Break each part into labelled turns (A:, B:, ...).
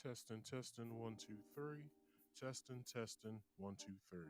A: Testing, testing, 1, 2, 3. Testing, testing, 1, 2, 3.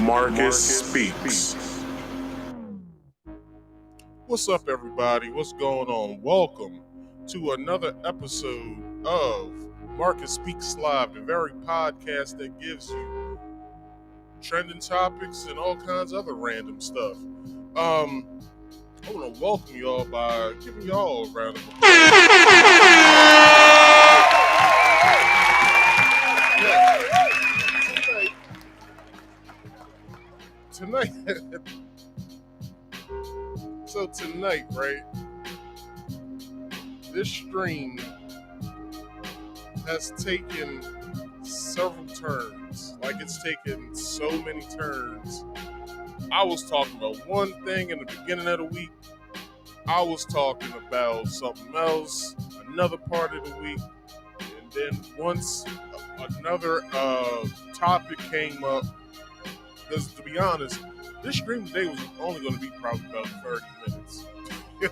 A: Marcus Speaks. What's up, everybody? What's going on? Welcome to another episode of Marcus Speaks Live, the very podcast that gives you trending topics and all kinds of other random stuff. I want to welcome y'all by giving y'all a round of applause. Tonight, so tonight, right? This stream has taken several turns. Like, it's taken so many turns. I was talking about one thing in the beginning of the week. I was talking about something else another part of the week. And then once another topic came up, because to be honest, this stream today was only going to be probably about 30 minutes.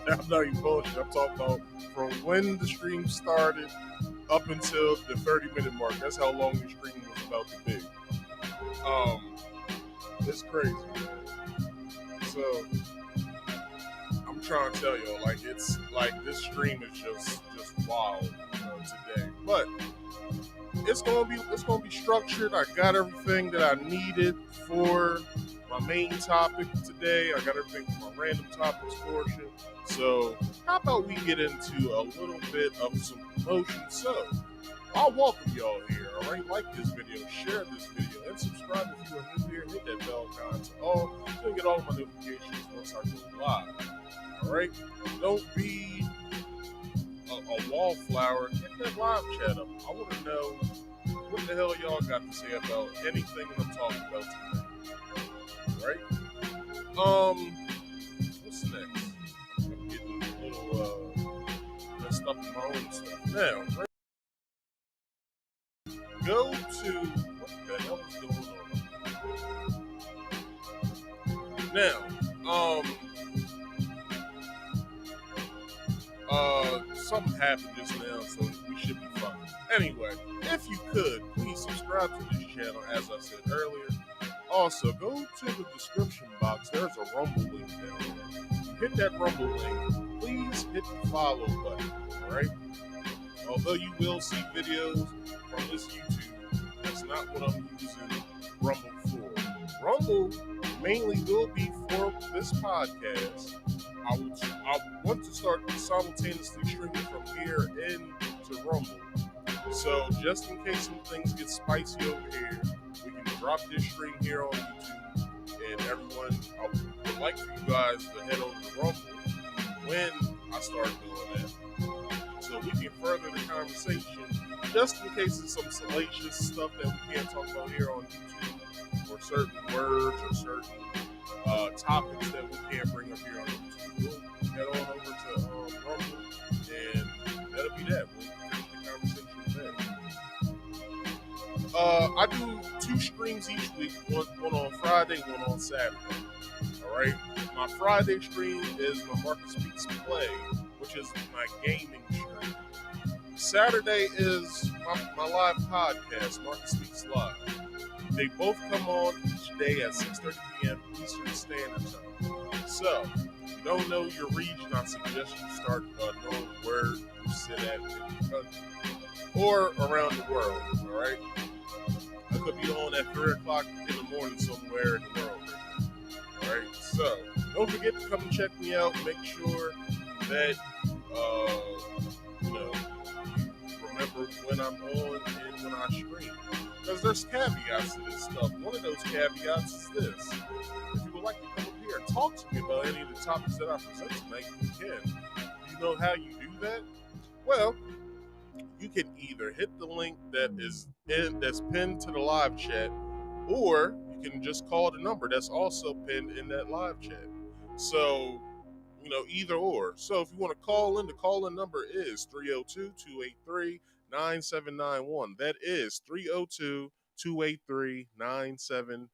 A: I'm not even bullshit. I'm talking about from when the stream started up until the 30-minute mark. That's how long the stream was about to be. It's crazy, man. So I'm trying to tell y'all, like, it's like this stream is just wild, today. But it's gonna be structured. I got everything that I needed for my main topic today. I got everything for my random topics portion. So how about we get into a little bit of some promotion? So I'll welcome y'all here. All right, like this video, share this video, and subscribe if you are new here. Hit that bell icon to all so you get all of my notifications once I go live. All right, don't be a wallflower. Get that live chat up. I want to know what the hell y'all got to say about anything that I'm talking about tonight. Right? What's next? I'm getting a little messed up in my own stuff. Now, right? Go to what the hell is going on? Now, something happened just now, so we should be fine. Anyway, if you could, please subscribe to this channel, as I said earlier. Also, go to the description box. There's a Rumble link down there. Hit that Rumble link. Please hit the follow button, alright? Although you will see videos from this YouTube, that's not what I'm using Rumble for. Rumble mainly will be for this podcast. I want to start simultaneously streaming from here into Rumble. So just in case some things get spicy over here, we can drop this stream here on YouTube, and everyone, I would like for you guys to head over to Rumble when I start doing that, so we can further the conversation, just in case it's some salacious stuff that we can't talk about here on YouTube, or certain words or certain topics that we can't bring up here on YouTube. We'll head on over to Rumble, and that'll be that. We'll finish the conversation there. I do 2 streams each week, one on Friday, one on Saturday. Alright? My Friday stream is my Marcus Speaks Play, which is my gaming stream. Saturday is my live podcast, Marcus Speaks Live. They both come on each day at 6:30 p.m. Eastern Standard Time. So, if you don't know your region, I suggest you start knowing where you sit at in the country or around the world. Alright? I could be on at 3 o'clock in the morning somewhere in the world right now. Alright? So, don't forget to come and check me out. Make sure that you remember when I'm on and when I stream. Because there's caveats to this stuff. One of those caveats is this. If you would like to come up here and talk to me about any of the topics that I present tonight, you can. Do you know how you do that? Well, you can either hit the link that's pinned to the live chat, or you can just call the number that's also pinned in that live chat. So, either or. So if you want to call in, the call-in number is 302-283-9791. That is 302-283-9791.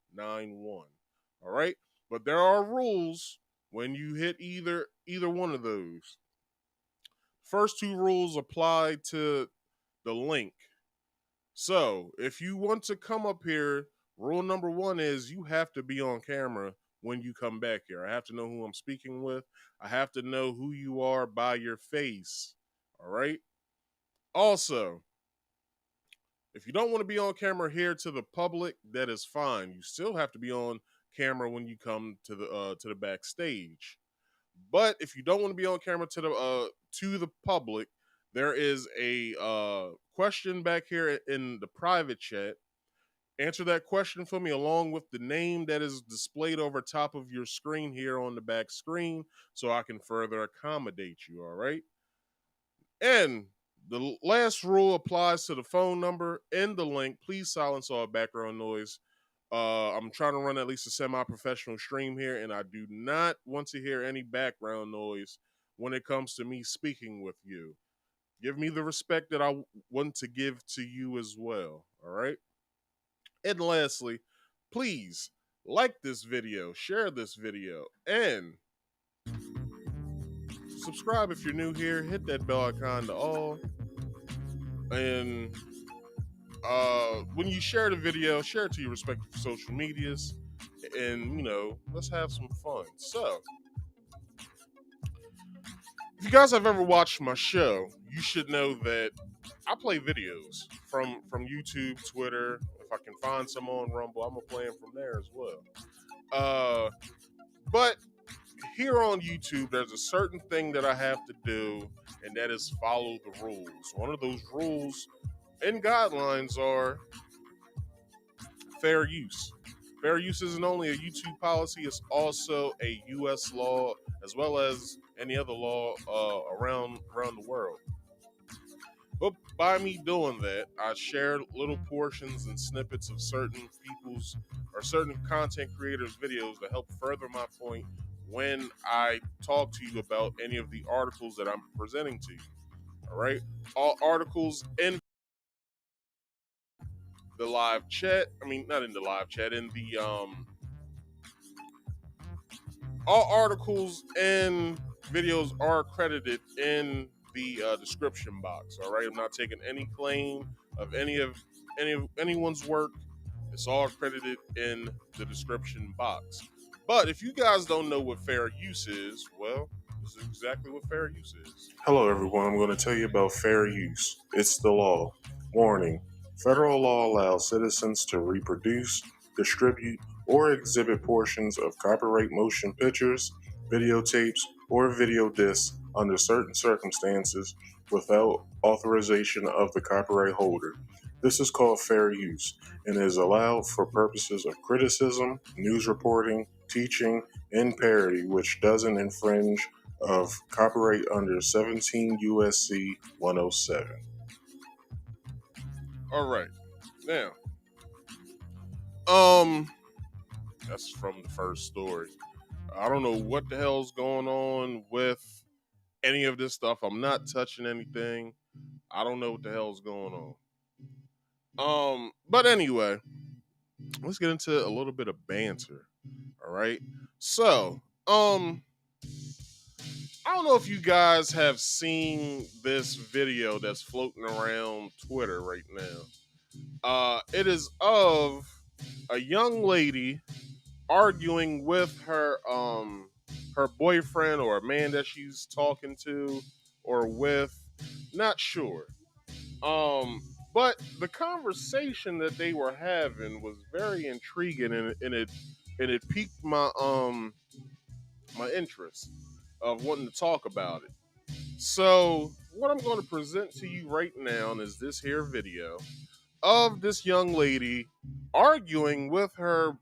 A: All right? But there are rules when you hit either one of those. First 2 rules apply to the link. So, if you want to come up here Rule number one is you have to be on camera when you come back here. I have to know who I'm speaking with. I have to know who you are by your face. All right. Also, if you don't want to be on camera here to the public, that is fine. You still have to be on camera when you come to the backstage. But if you don't want to be on camera to the public, there is a question back here in the private chat. Answer that question for me along with the name that is displayed over top of your screen here on the back screen so I can further accommodate you, all right? And the last rule applies to the phone number in the link. Please silence all background noise. I'm trying to run at least a semi-professional stream here, and I do not want to hear any background noise when it comes to me speaking with you. Give me the respect that I want to give to you as well, all right? And lastly, please like this video, share this video, and subscribe if you're new here. Hit that bell icon to all. And when you share the video, share it to your respective social medias. And, let's have some fun. So, if you guys have ever watched my show, you should know that I play videos from YouTube, Twitter. If I can find some on Rumble, I'm going to play them from there as well. But here on YouTube, there's a certain thing that I have to do, and that is follow the rules. One of those rules and guidelines are fair use. Fair use isn't only a YouTube policy, it's also a U.S. law, as well as any other law around the world. But by me doing that, I share little portions and snippets of certain people's or certain content creators' videos to help further my point when I talk to you about any of the articles that I'm presenting to you. All right? All articles in the live chat. I mean, not in the live chat, in the all articles and videos are credited in the description box. All right, I'm not taking any claim of anyone's work. It's all credited in the description box. But if you guys don't know what fair use is, well, this is exactly what fair use is. Hello, everyone. I'm going to tell you about fair use. It's the law. Warning. Federal law allows citizens to reproduce, distribute, or exhibit portions of copyright motion pictures, videotapes, or video discs under certain circumstances without authorization of the copyright holder. This is called fair use and is allowed for purposes of criticism, news reporting, teaching, and parody, which doesn't infringe of copyright under 17 U.S.C. 107. All right, now, that's from the first story. I don't know what the hell's going on with any of this stuff. I'm not touching anything. I don't know what the hell's going on. But anyway, let's get into a little bit of banter. All right. So, I don't know if you guys have seen this video that's floating around Twitter right now. It is of a young lady arguing with her boyfriend or a man that she's talking to or with, not sure. But the conversation that they were having was very intriguing, and it piqued my my interest of wanting to talk about it. So what I'm going to present to you right now is this here video of this young lady arguing with her,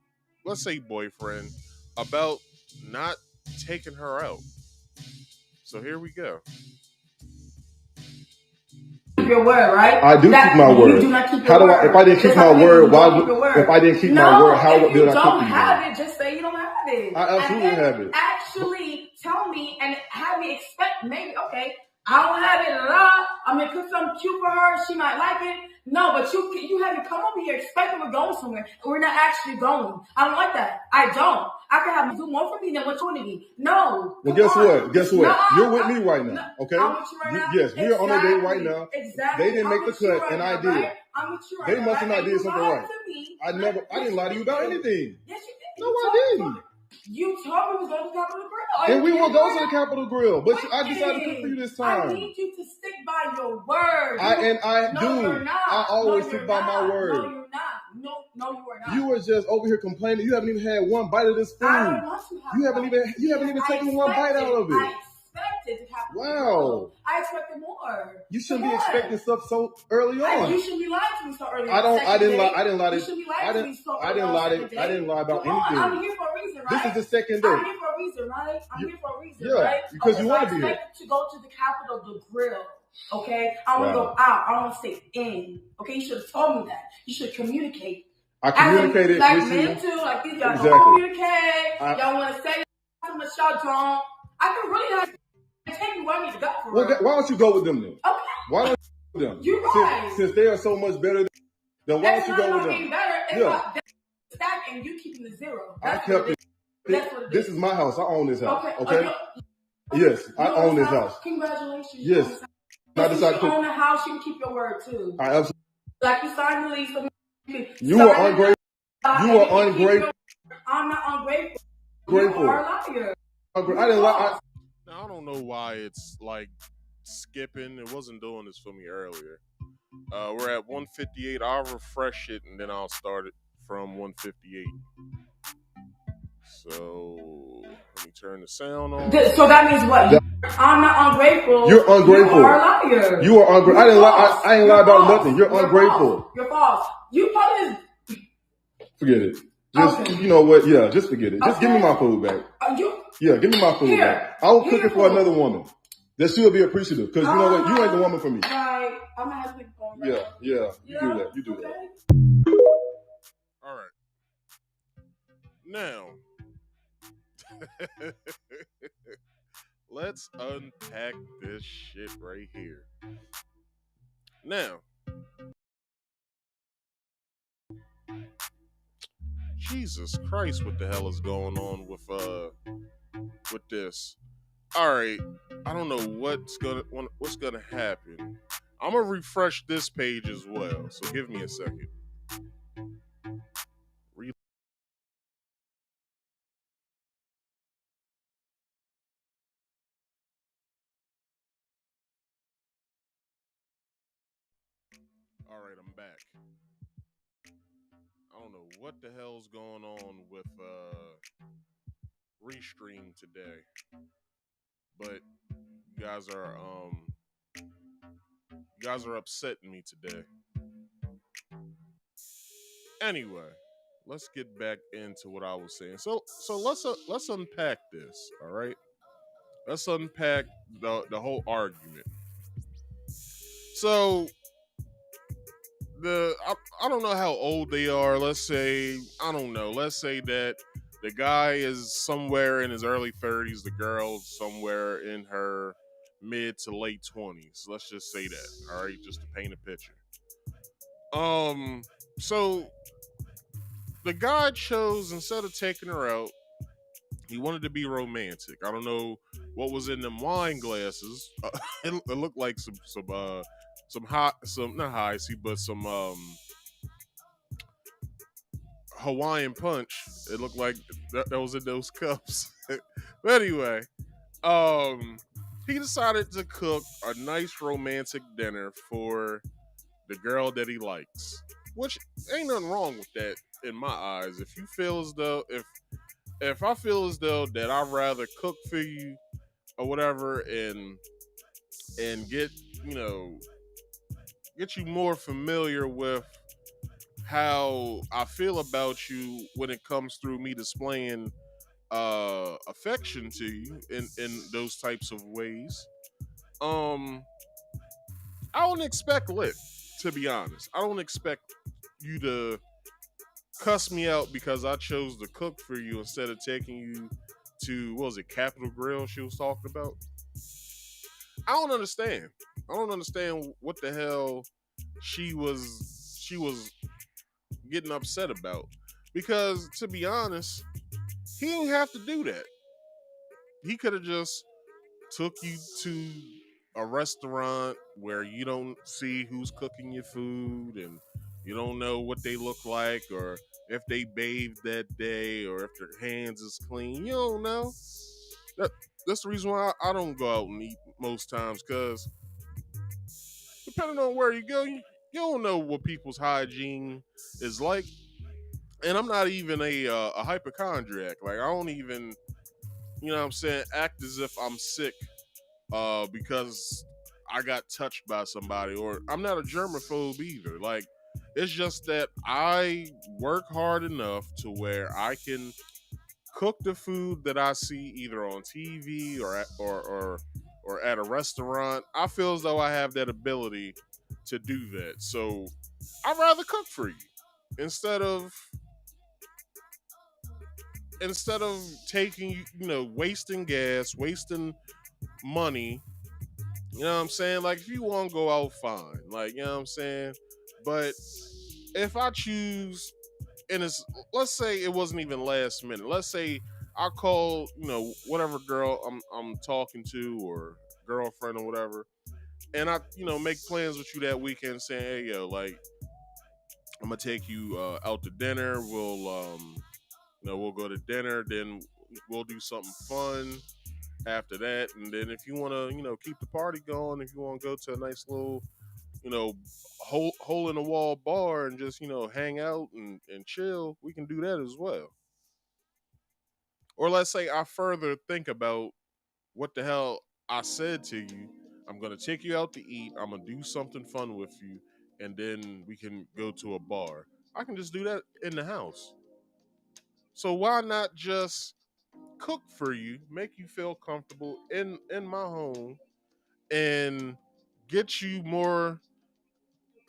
A: let's say, boyfriend about not taking her out. So here we go.
B: Keep your word, right?
C: I do keep my word.
B: You do not keep your
C: how do
B: word.
C: I, if I didn't keep my word, why would, if I didn't keep my word, how would I keep it?
B: If you don't have it, just say you don't have it.
C: I absolutely have it.
B: Actually tell me and have me expect maybe, okay, I don't have it, I'm gonna put something cute for her, she might like it. No, but you have to come over here expecting we're going somewhere, and we're not actually going. I don't like that. I don't. I can have you do more for me than what you want to be. No.
C: Well, guess what? Guess what? You're with me right now, okay?
B: I'm with you right now.
C: Yes, we're on a date right now.
B: Exactly.
C: They didn't make the cut, and I did.
B: I'm with you right
C: They
B: now.
C: must have not did something right.
B: To me.
C: I didn't lie to you about anything.
B: Yes, you did.
C: No, I didn't.
B: You told me we was going to the Capitol Grill.
C: And we will go to the Capitol Grill, but I decided to cook for you this time.
B: I need you to stick by your word.
C: I do.
B: You're not.
C: I always stick by my word.
B: No, you're not. No, you are not.
C: You were just over here complaining. You haven't even had one bite of this food.
B: I don't want to have
C: You haven't even taken one bite out of it.
B: I expected to have.
C: Wow.
B: I expected more.
C: You shouldn't be expecting stuff so early on.
B: You shouldn't be lying to me so early.
C: I didn't lie.
B: You shouldn't be lying to me so early.
C: I didn't lie about anything.
B: I'm here for a reason, right?
C: This is the second day.
B: I'm here for a reason, right?
C: Yeah,
B: right?
C: because you want to be here.
B: I expected to go to the Capitol, the grill. Okay, I want to go out. I want to stay in. Okay, you should have told me that. You should communicate.
C: I communicated
B: like
C: with you.
B: Men too, like these y'all
C: exactly.
B: don't communicate. Y'all want to say too much, y'all don't. I can really not take you where I need to go for.
C: Well, why don't you go with them then?
B: Okay.
C: Why don't you go with them?
B: You're right.
C: Since they are so much better, then why don't you go with them?
B: Better. It's about stack and you keeping the zero.
C: I kept it. This is my house. I own this house. Okay. Yes, I own this house.
B: Congratulations.
C: Yes.
B: I decided to own the house. You can keep your word too.
C: I absolutely.
B: Like you signed the lease.
C: You are ungrateful. You are ungrateful.
B: I'm not ungrateful.
C: Grateful.
B: You are a liar.
C: I didn't lie.
A: Now I don't know why it's like skipping. It wasn't doing this for me earlier. We're at 158. I'll refresh it and then I'll start it from 158. So let me turn the sound on.
B: So that means what? I'm not ungrateful.
C: You're ungrateful.
B: You are a liar.
C: You are ungrateful. I didn't lie. I ain't lie about nothing. You're ungrateful.
B: You're false. You probably
C: forget it. Just you know what? Yeah, just forget it. Just give me my food back. Yeah, give me my food back. I will cook it for another woman. That she'll be appreciative because you know what? You ain't the woman for me.
B: Right. I'm gonna have to phone.
C: Yeah. You do that. You do that.
A: All right. Now, let's unpack this shit right here. Now, Jesus Christ, what the hell is going on with this? All right, I don't know what's gonna happen. I'm gonna refresh this page as well, so give me a second. All right, I'm back. I don't know what the hell's going on with Restream today, but you guys are upsetting me today. Anyway, let's get back into what I was saying. So let's unpack this. All right, let's unpack the whole argument. So I don't know how old they are. Let's say that the guy is somewhere in his early 30s, the girl's somewhere in her mid to late 20s. Let's just say that, all right, just to paint a picture. So the guy chose, instead of taking her out, he wanted to be romantic. I don't know what was in them wine glasses. It looked like some Hawaiian punch. It looked like that was in those cups. But anyway, he decided to cook a nice romantic dinner for the girl that he likes, which ain't nothing wrong with that in my eyes. If you feel as though, if I feel as though that I'd rather cook for you or whatever and get you more familiar with how I feel about you when it comes through me displaying affection to you in those types of ways. I don't expect lit, to be honest. I don't expect you to cuss me out because I chose to cook for you instead of taking you to, what was it, Capitol Grill she was talking about? I don't understand. I don't understand what the hell she was getting upset about. Because, to be honest, he didn't have to do that. He could have just took you to a restaurant where you don't see who's cooking your food and you don't know what they look like or if they bathed that day or if their hands is clean. You don't know. That, that's the reason why I don't go out and eat most times because depending on where you go, you don't know what people's hygiene is like. And I'm not even a hypochondriac. Like I don't even, you know what I'm saying, act as if I'm sick because I got touched by somebody, or I'm not a germaphobe either. Like, it's just that I work hard enough to where I can cook the food that I see either on TV or at a restaurant. I feel as though I have that ability to do that. So I'd rather cook for you instead of taking, wasting gas, wasting money. You know what I'm saying? Like, if you want to go out, fine. Like, you know what I'm saying? But if I choose, and let's say it wasn't even last minute. Let's say I call, whatever girl I'm talking to or girlfriend or whatever, and I, make plans with you that weekend saying, hey, yo, like, I'm going to take you out to dinner. We'll go to dinner, then we'll do something fun after that. And then if you want to, keep the party going, if you want to go to a nice little, hole in the wall bar and just, hang out and chill, we can do that as well. Or let's say I further think about what the hell I said to you. I'm going to take you out to eat. I'm going to do something fun with you. And then we can go to a bar. I can just do that in the house. So why not just cook for you, make you feel comfortable in my home, and get you more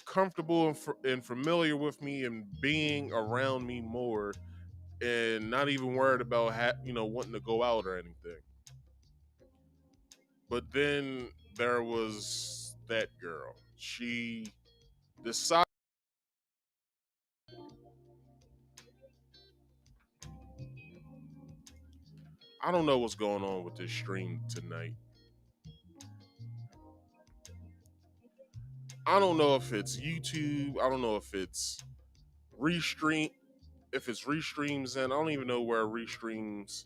A: comfortable and familiar with me and being around me more, and not even worried about wanting to go out or anything. But then there was that girl. She decided. I don't know what's going on with this stream tonight. I don't know if it's YouTube. I don't know if it's restream. If it's restreams, and I don't even know where restreams.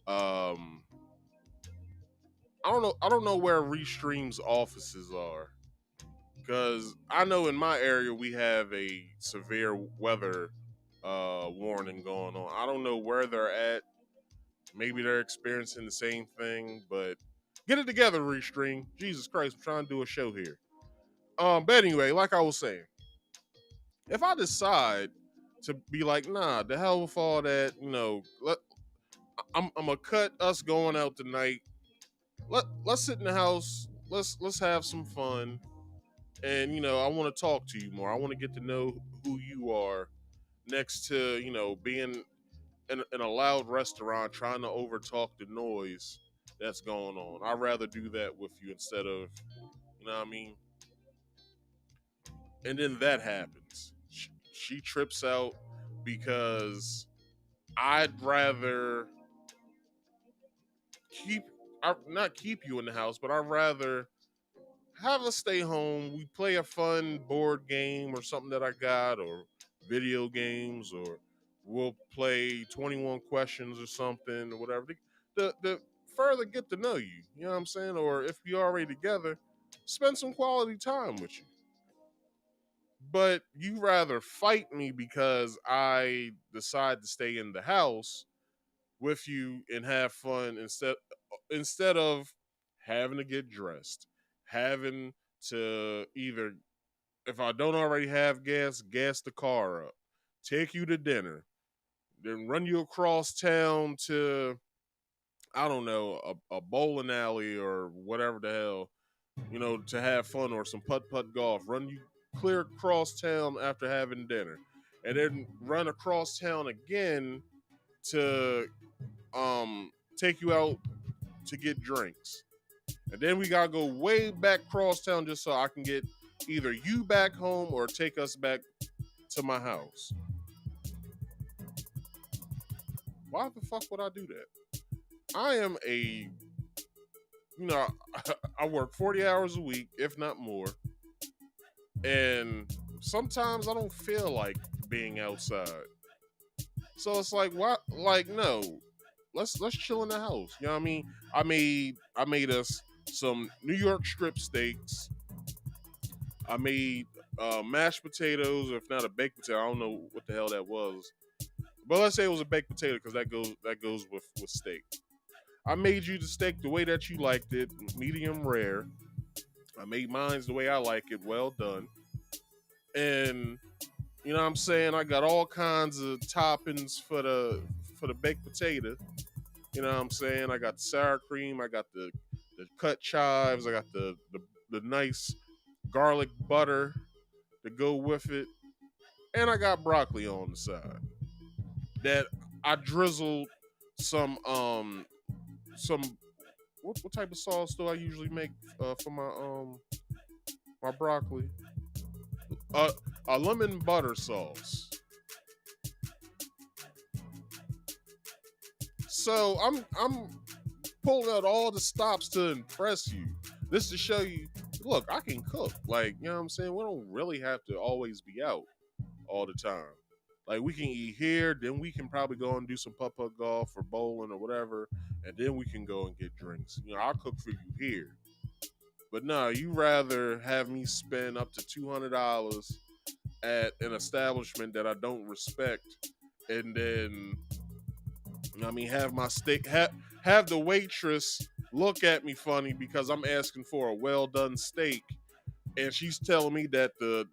A: I don't know. I don't know where restreams offices are, because I know in my area we have a severe weather warning going on. I don't know where they're at. Maybe they're experiencing the same thing, but get it together, Restream. Jesus Christ, I'm trying to do a show here. But anyway, like I was saying, if I decide to be like, nah, the hell with all that, I'm gonna cut us going out tonight. Let's sit in the house. Let's have some fun. And I want to talk to you more. I want to get to know who you are next to being in a loud restaurant trying to overtalk the noise that's going on. I'd rather do that with you instead of, you know what I mean? And then that happens. She trips out because I'd rather keep, not keep you in the house, but I'd rather have us stay home. We play a fun board game or something that I got, or video games, or we'll play 21 questions or something or whatever. The further get to know you, you know what I'm saying? Or if you're already together, spend some quality time with you. But you rather fight me because I decide to stay in the house with you and have fun instead of having to get dressed, having to either, if I don't already have gas the car up, take you to dinner, then run you across town to, I don't know, a bowling alley or whatever the hell, to have fun, or some putt golf, run you clear across town after having dinner, and then run across town again to take you out to get drinks. And then we gotta go way back cross town just so I can get either you back home or take us back to my house. Why the fuck would I do that? I am a you know, I work 40 hours a week, if not more. And sometimes I don't feel like being outside. So it's like, why? Like, no, let's chill in the house. You know what I mean? I made us some New York strip steaks. I made mashed potatoes, if not a baked potato. I don't know what the hell that was, but let's say it was a baked potato because that goes with steak. I made you the steak the way that you liked it, medium rare. I made mine's the way I like it, well done. And you know what I'm saying? I got all kinds of toppings for the baked potato. You know what I'm saying? I got the sour cream, I got the cut chives, I got the nice garlic butter to go with it, and I got broccoli on the side. That I drizzled some what type of sauce do I usually make for my broccoli? A lemon butter sauce. So I'm pulling out all the stops to impress you. This to show you, look, I can cook. Like, you know what I'm saying? We don't really have to always be out all the time. Like, we can eat here, then we can probably go and do some putt-putt golf or bowling or whatever, and then we can go and get drinks. You know, I'll cook for you here. But no, you rather have me spend up to $200 at an establishment that I don't respect, and then, I mean, have my steak, have the waitress look at me funny because I'm asking for a well done steak, and she's telling me that the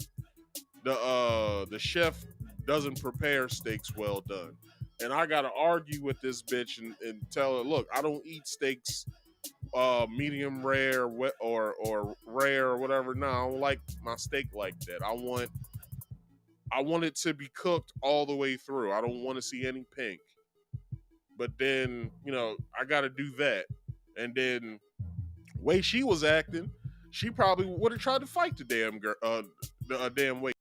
A: chef doesn't prepare steaks well done, and I gotta argue with this bitch and tell her, look, I don't eat steaks medium rare or rare or whatever. No, I don't like my steak like that. I want it to be cooked all the way through. I don't want to see any pink. But then, you know, I got to do that. And then, the way she was acting, she probably would have tried to fight the damn girl, the damn wait.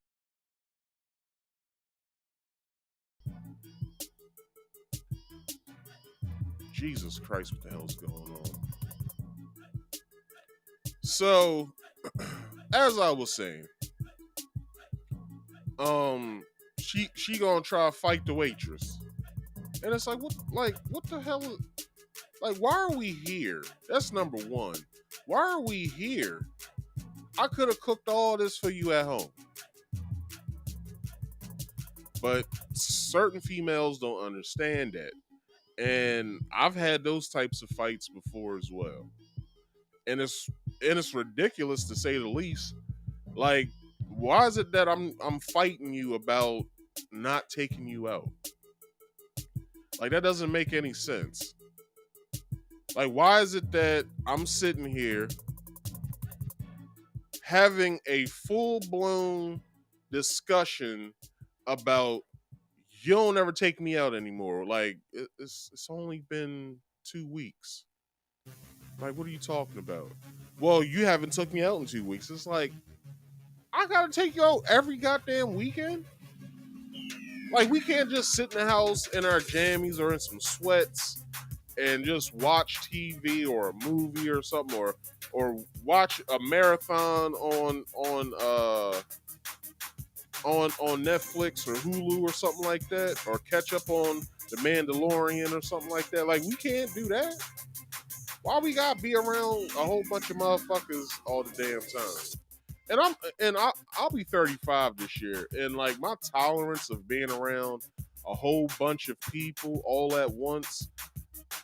A: Jesus Christ, what the hell's going on? So, as I was saying, she gonna try to fight the waitress, and it's what the hell? Like, why are we here? That's number one. Why are we here? I could have cooked all this for you at home. But certain females don't understand that. And I've had those types of fights before as well. And it's ridiculous to say the least. Like, why is it that I'm fighting you about not taking you out? Like, that doesn't make any sense. Like, why is it that I'm sitting here having a full-blown discussion about you don't ever take me out anymore? Like, it's only been 2 weeks. Like, what are you talking about? Well, you haven't took me out in 2 weeks. It's like, I gotta take you out every goddamn weekend? Like, we can't just sit in the house in our jammies or in some sweats and just watch TV or a movie or something, or watch a marathon on Netflix or Hulu or something like that, or catch up on The Mandalorian or something like that. Like, we can't do that. Why we gotta be around a whole bunch of motherfuckers all the damn time? And I'll be 35 this year, and like, my tolerance of being around a whole bunch of people all at once,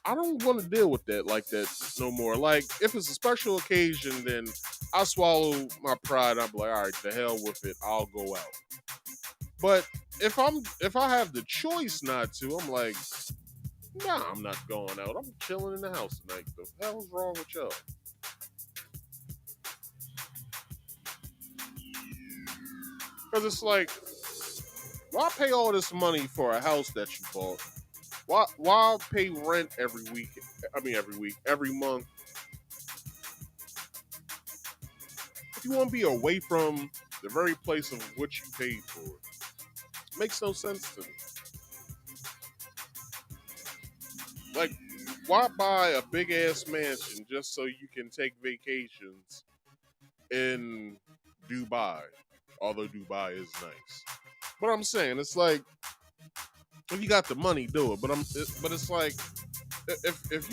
A: I don't want to deal with that like that no more. Like, if it's a special occasion, then I swallow my pride. I'm like, all right, the hell with it. I'll go out. But if I have the choice not to, I'm like, nah, I'm not going out. I'm chilling in the house tonight. The hell's wrong with y'all? Because it's like, why pay all this money for a house that you bought? Why pay rent every week? Every month. If you want to be away from the very place of which you paid for it, makes no sense to me. Like, why buy a big ass mansion just so you can take vacations in Dubai? Although Dubai is nice, but I'm saying it's like if you got the money, do it. But it's like if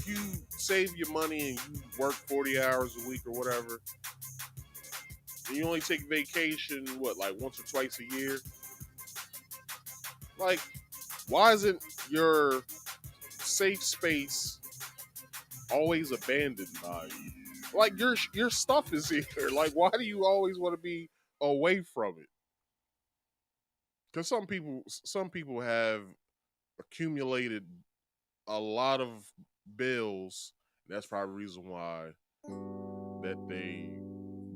A: you save your money and you work 40 hours a week or whatever, and you only take vacation like once or twice a year, like why isn't your safe space always abandoned by you? Like your stuff is here. Like why do you always want to be away from it? Because some people have accumulated a lot of bills. That's probably the reason why that they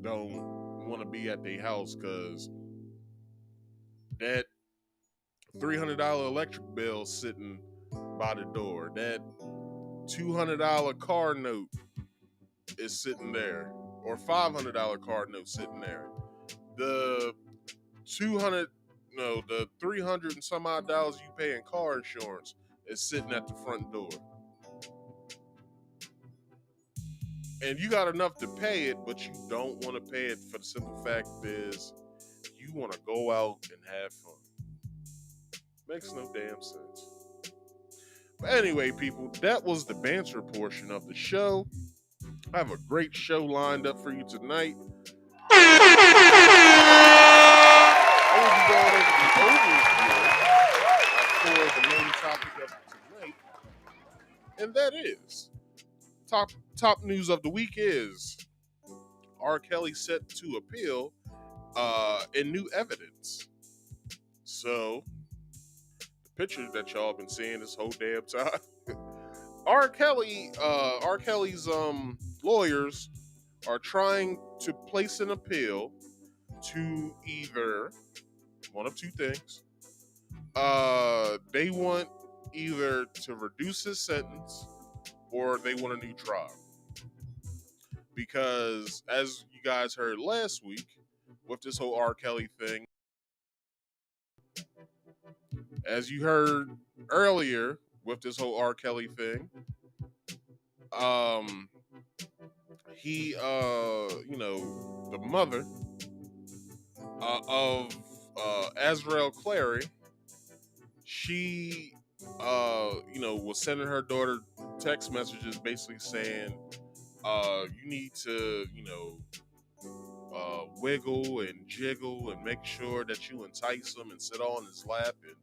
A: don't want to be at their house, because that $300 electric bill sitting by the door, that $200 car note is sitting there, or $500 car note sitting there. The 200, no, the 300 and some odd dollars you pay in car insurance is sitting at the front door. And you got enough to pay it, but you don't want to pay it for the simple fact is you want to go out and have fun. Makes no damn sense. But anyway, people, that was the banter portion of the show. I have a great show lined up for you tonight. I will be going over the overview for the main topic of tonight, and that is top news of the week is R. Kelly set to appeal in new evidence. So the picture that y'all been seeing this whole damn time, R. Kelly's lawyers are trying to place an appeal to either one of two things. They want either to reduce his sentence or they want a new trial. Because as you guys heard last week with this whole R. Kelly thing, as you heard earlier with this whole R. Kelly thing, he, the mother of R.KELLY, she, was sending her daughter text messages basically saying, you need to, wiggle and jiggle and make sure that you entice him and sit on his lap and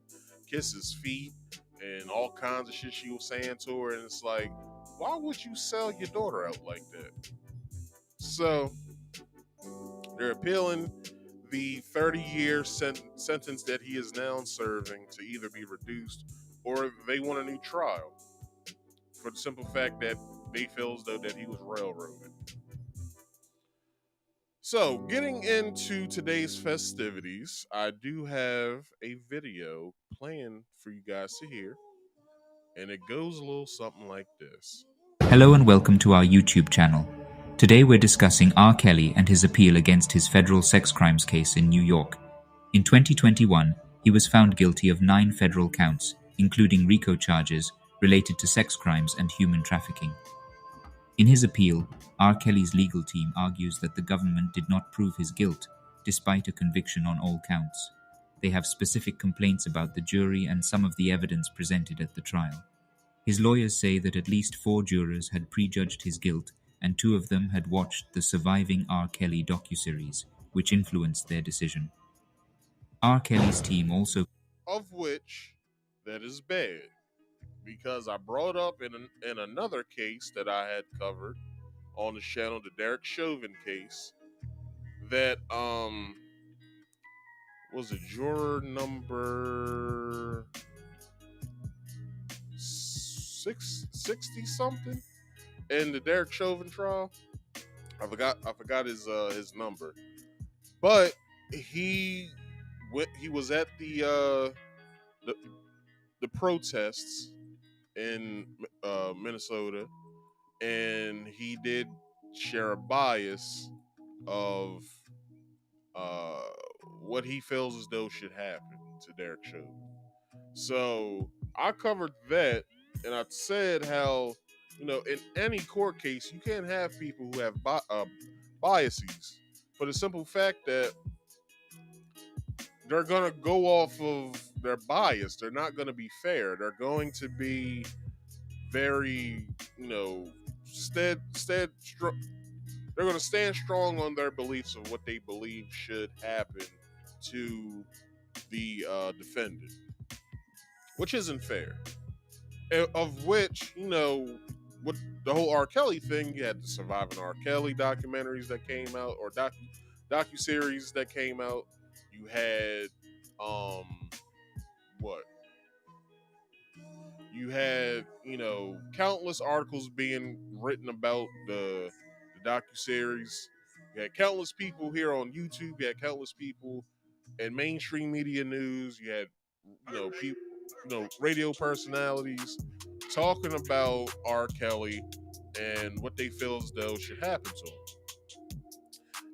A: kiss his feet and all kinds of shit she was saying to her. And it's like, why would you sell your daughter out like that? So they're appealing the 30-year sentence that he is now serving to either be reduced or they want a new trial for the simple fact that they feel as though that he was railroaded. So, getting into today's festivities, I do have a video planned for you guys to hear, and it goes a little something like this.
D: Hello and welcome to our YouTube channel. Today we're discussing R. Kelly and his appeal against his federal sex crimes case in New York. In 2021, he was found guilty of 9 federal counts, including RICO charges related to sex crimes and human trafficking. In his appeal, R. Kelly's legal team argues that the government did not prove his guilt, despite a conviction on all counts. They have specific complaints about the jury and some of the evidence presented at the trial. His lawyers say that at least 4 jurors had prejudged his guilt, and 2 of them had watched the Surviving R. Kelly docuseries, which influenced their decision. R. Kelly's team also...
A: Of which, that is bad. Because I brought up in another case that I had covered on the channel, the Derek Chauvin case, that was a juror number 60 something in the Derek Chauvin trial. I forgot his number, but he was at the protests in Minnesota, and he did share a bias of what he feels as though should happen to Derek Chauvin. So I covered that and I said how, in any court case, you can't have people who have biases for the simple fact that they're going to go off of their bias. They're not going to be fair. They're going to be very, they're going to stand strong on their beliefs of what they believe should happen to the defendant, which isn't fair. Of which, with the whole R. Kelly thing, you had the Surviving R. Kelly documentaries that came out, or docuseries that came out. You had, You had, countless articles being written about the docuseries. You had countless people here on YouTube. You had countless people in mainstream media news. You had, people, radio personalities talking about R. Kelly and what they feel as though should happen to him.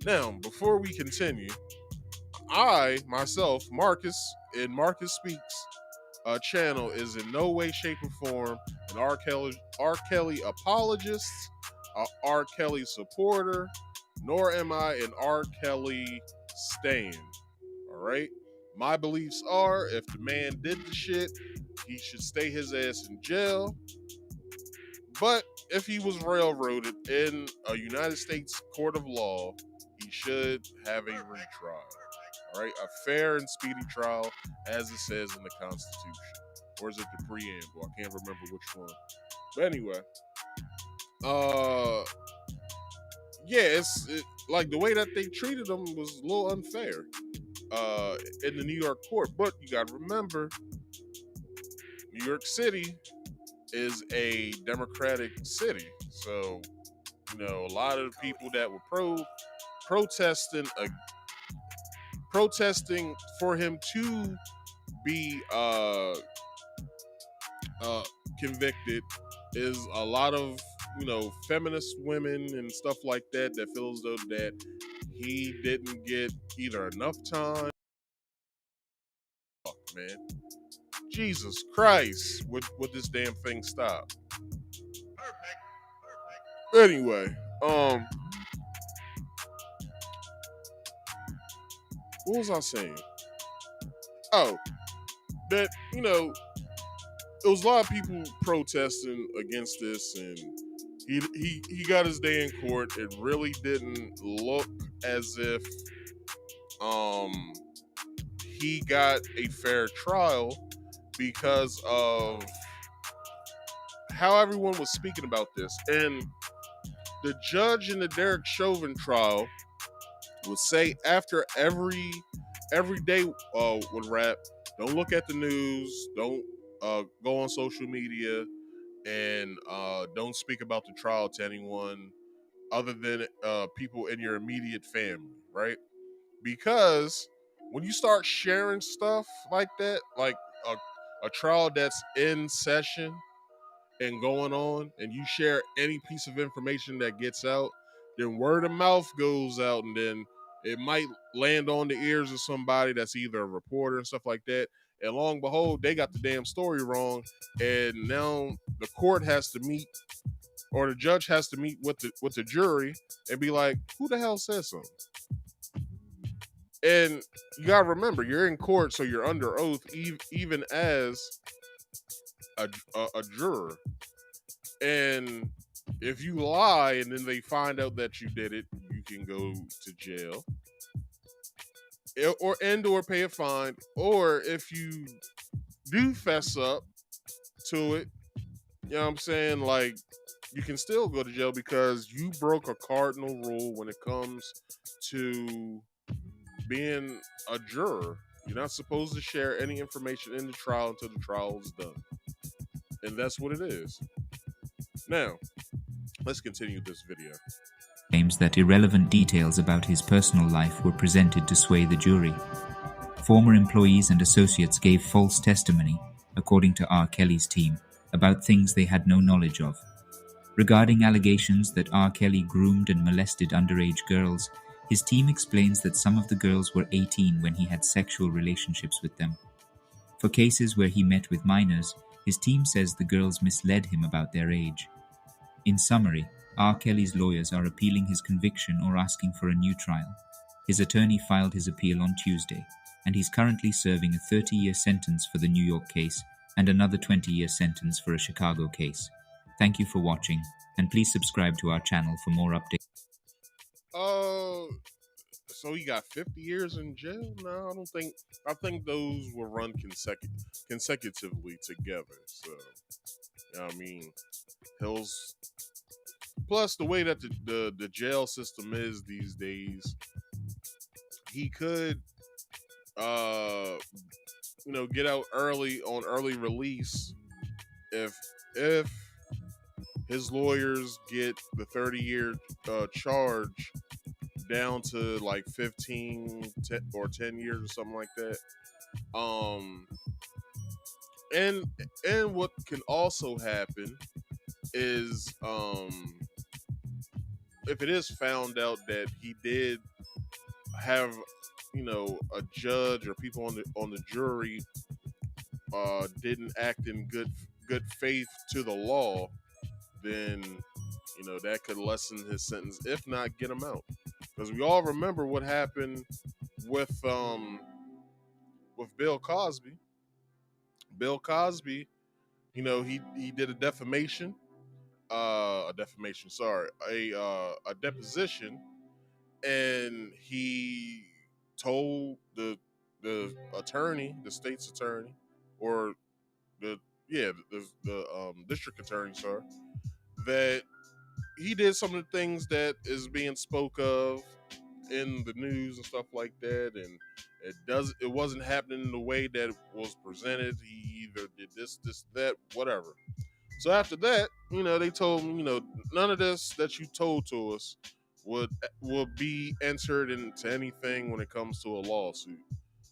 A: Now, before we continue, I, myself, Marcus, in Marcus Speaks channel, is in no way, shape, or form an R. Kelly apologist, a R. Kelly supporter, nor am I an R. Kelly stan. All right? My beliefs are, if the man did the shit, he should stay his ass in jail. But if he was railroaded in a United States court of law, he should have a retrial. All right, a fair and speedy trial, as it says in the Constitution. Or is it the preamble? I can't remember which one. But anyway, like the way that they treated him was a little unfair in the New York court. But you got to remember, New York City is a Democratic city. So, a lot of the people that were protesting for him to be convicted is a lot of feminist women and stuff like that feel as though that he didn't get either enough time. Fuck, man, Jesus Christ, would this damn thing stop? Perfect. Anyway, what was I saying? Oh, that, there was a lot of people protesting against this, and he got his day in court. It really didn't look as if he got a fair trial because of how everyone was speaking about this. And the judge in the Derek Chauvin trial would say after every day would wrap, don't look at the news, don't go on social media, and don't speak about the trial to anyone other than people in your immediate family, right? Because when you start sharing stuff like that, like a trial that's in session and going on, and you share any piece of information that gets out, then word of mouth goes out, and then it might land on the ears of somebody that's either a reporter and stuff like that. And long and behold, they got the damn story wrong. And now the court has to meet, or the judge has to meet with the jury and be like, who the hell said something? And you gotta remember, you're in court, so you're under oath, even as a juror. And if you lie and then they find out that you did it, you can go to jail, or pay a fine. Or if you do fess up to it, you know what I'm saying, like, you can still go to jail because you broke a cardinal rule when it comes to being a juror. You're not supposed to share any information in the trial until the trial is done. And that's what it is. Now, let's continue this video.
D: Claims that irrelevant details about his personal life were presented to sway the jury. Former employees and associates gave false testimony, according to R. Kelly's team, about things they had no knowledge of. Regarding allegations that R. Kelly groomed and molested underage girls, his team explains that some of the girls were 18 when he had sexual relationships with them. For cases where he met with minors, His team says the girls misled him about their age. In summary, R. Kelly's lawyers are appealing his conviction or asking for a new trial. His attorney filed his appeal on Tuesday, and he's currently serving a 30-year sentence for the New York case and another 20-year sentence for a Chicago case. Thank you for watching, and please subscribe to our channel for more updates.
A: So he got 50 years in jail? No, I don't think. I think those will run consecutively together. So, I mean, Hill's. Plus, the way that the jail system is these days, he could, get out early on early release if his lawyers get the 30-year charge down to like 15 or 10 years or something like that. And what can also happen is if it is found out that he did have a judge or people on the jury didn't act in good faith to the law, then that could lessen his sentence, if not get him out. Because we all remember what happened with Bill Cosby. Bill Cosby, he did a deposition, and he told the attorney, the state's attorney, or the district attorney, sorry, that he did some of the things that is being spoke of in the news and stuff like that, and it wasn't happening in the way that it was presented. He either did this, that, whatever. So after that, they told him, none of this that you told to us would be entered into anything when it comes to a lawsuit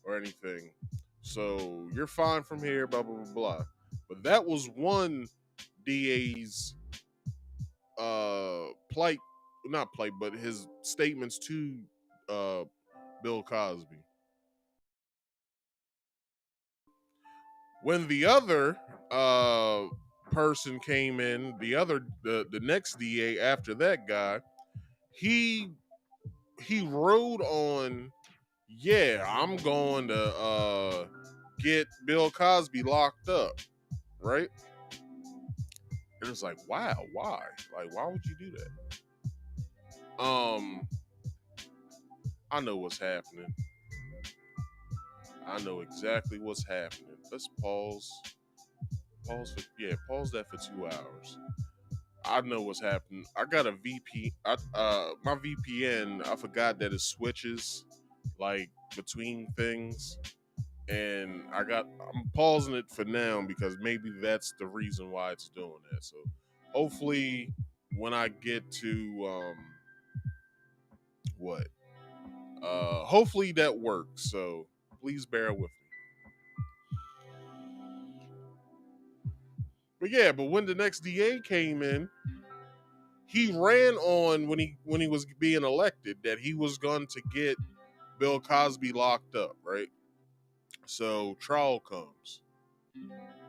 A: or anything. So you're fine from here, blah, blah, blah, blah. But that was one DA's not plight, but his statements to Bill Cosby. When the other person came in, the next DA after that guy, he rode on, yeah, I'm going to get Bill Cosby locked up, right? And it's like, wow, why? Like, why would you do that? I know what's happening. I know exactly what's happening. Let's pause. Pause that for 2 hours. I know what's happening. I got a my VPN, I forgot that it switches like between things. And I'm pausing it for now because maybe that's the reason why it's doing that. So hopefully when I get to hopefully that works. So please bear with me. But when the next DA came in, he ran on when he was being elected that he was going to get Bill Cosby locked up, right? So trial comes,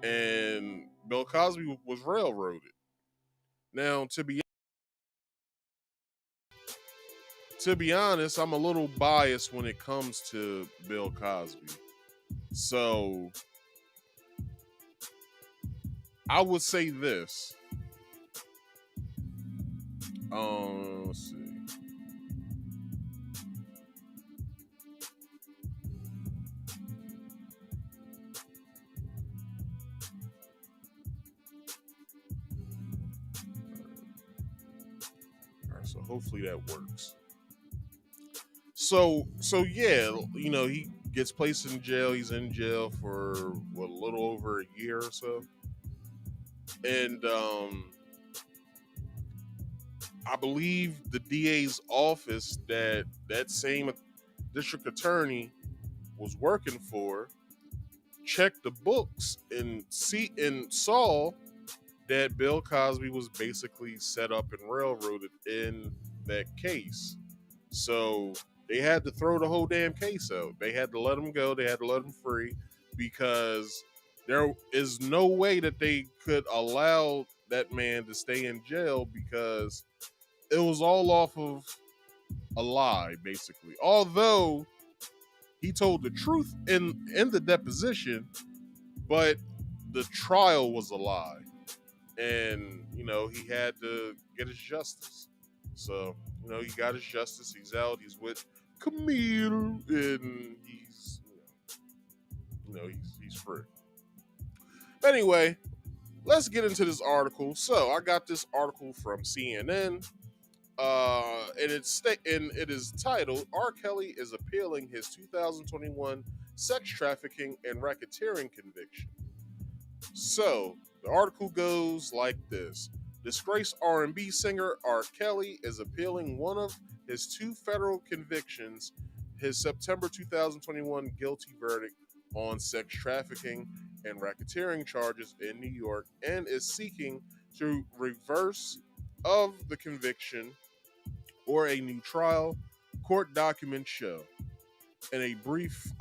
A: and Bill Cosby was railroaded. Now, to be honest, I'm a little biased when it comes to Bill Cosby. So I would say this. Let's see. So hopefully that works. So yeah, he gets placed in jail. He's in jail for a little over a year or so. And I believe the DA's office that same district attorney was working for checked the books and saw that Bill Cosby was basically set up and railroaded in that case. So they had to throw the whole damn case out. They had to let him go. They had to let him free because there is no way that they could allow that man to stay in jail because it was all off of a lie, basically. Although he told the truth in the deposition, but the trial was a lie, and he had to get his justice. So he got his justice. He's out. He's with Camille, and he's free. Anyway, let's get into this article. So I got this article from CNN. And it is titled "R. Kelly is appealing his 2021 sex trafficking and racketeering conviction." So the article goes like this: disgraced R&B singer R. Kelly is appealing one of his two federal convictions, his September 2021 guilty verdict on sex trafficking and racketeering charges in New York, and is seeking to reverse of the conviction or a new trial, court documents show. In a brief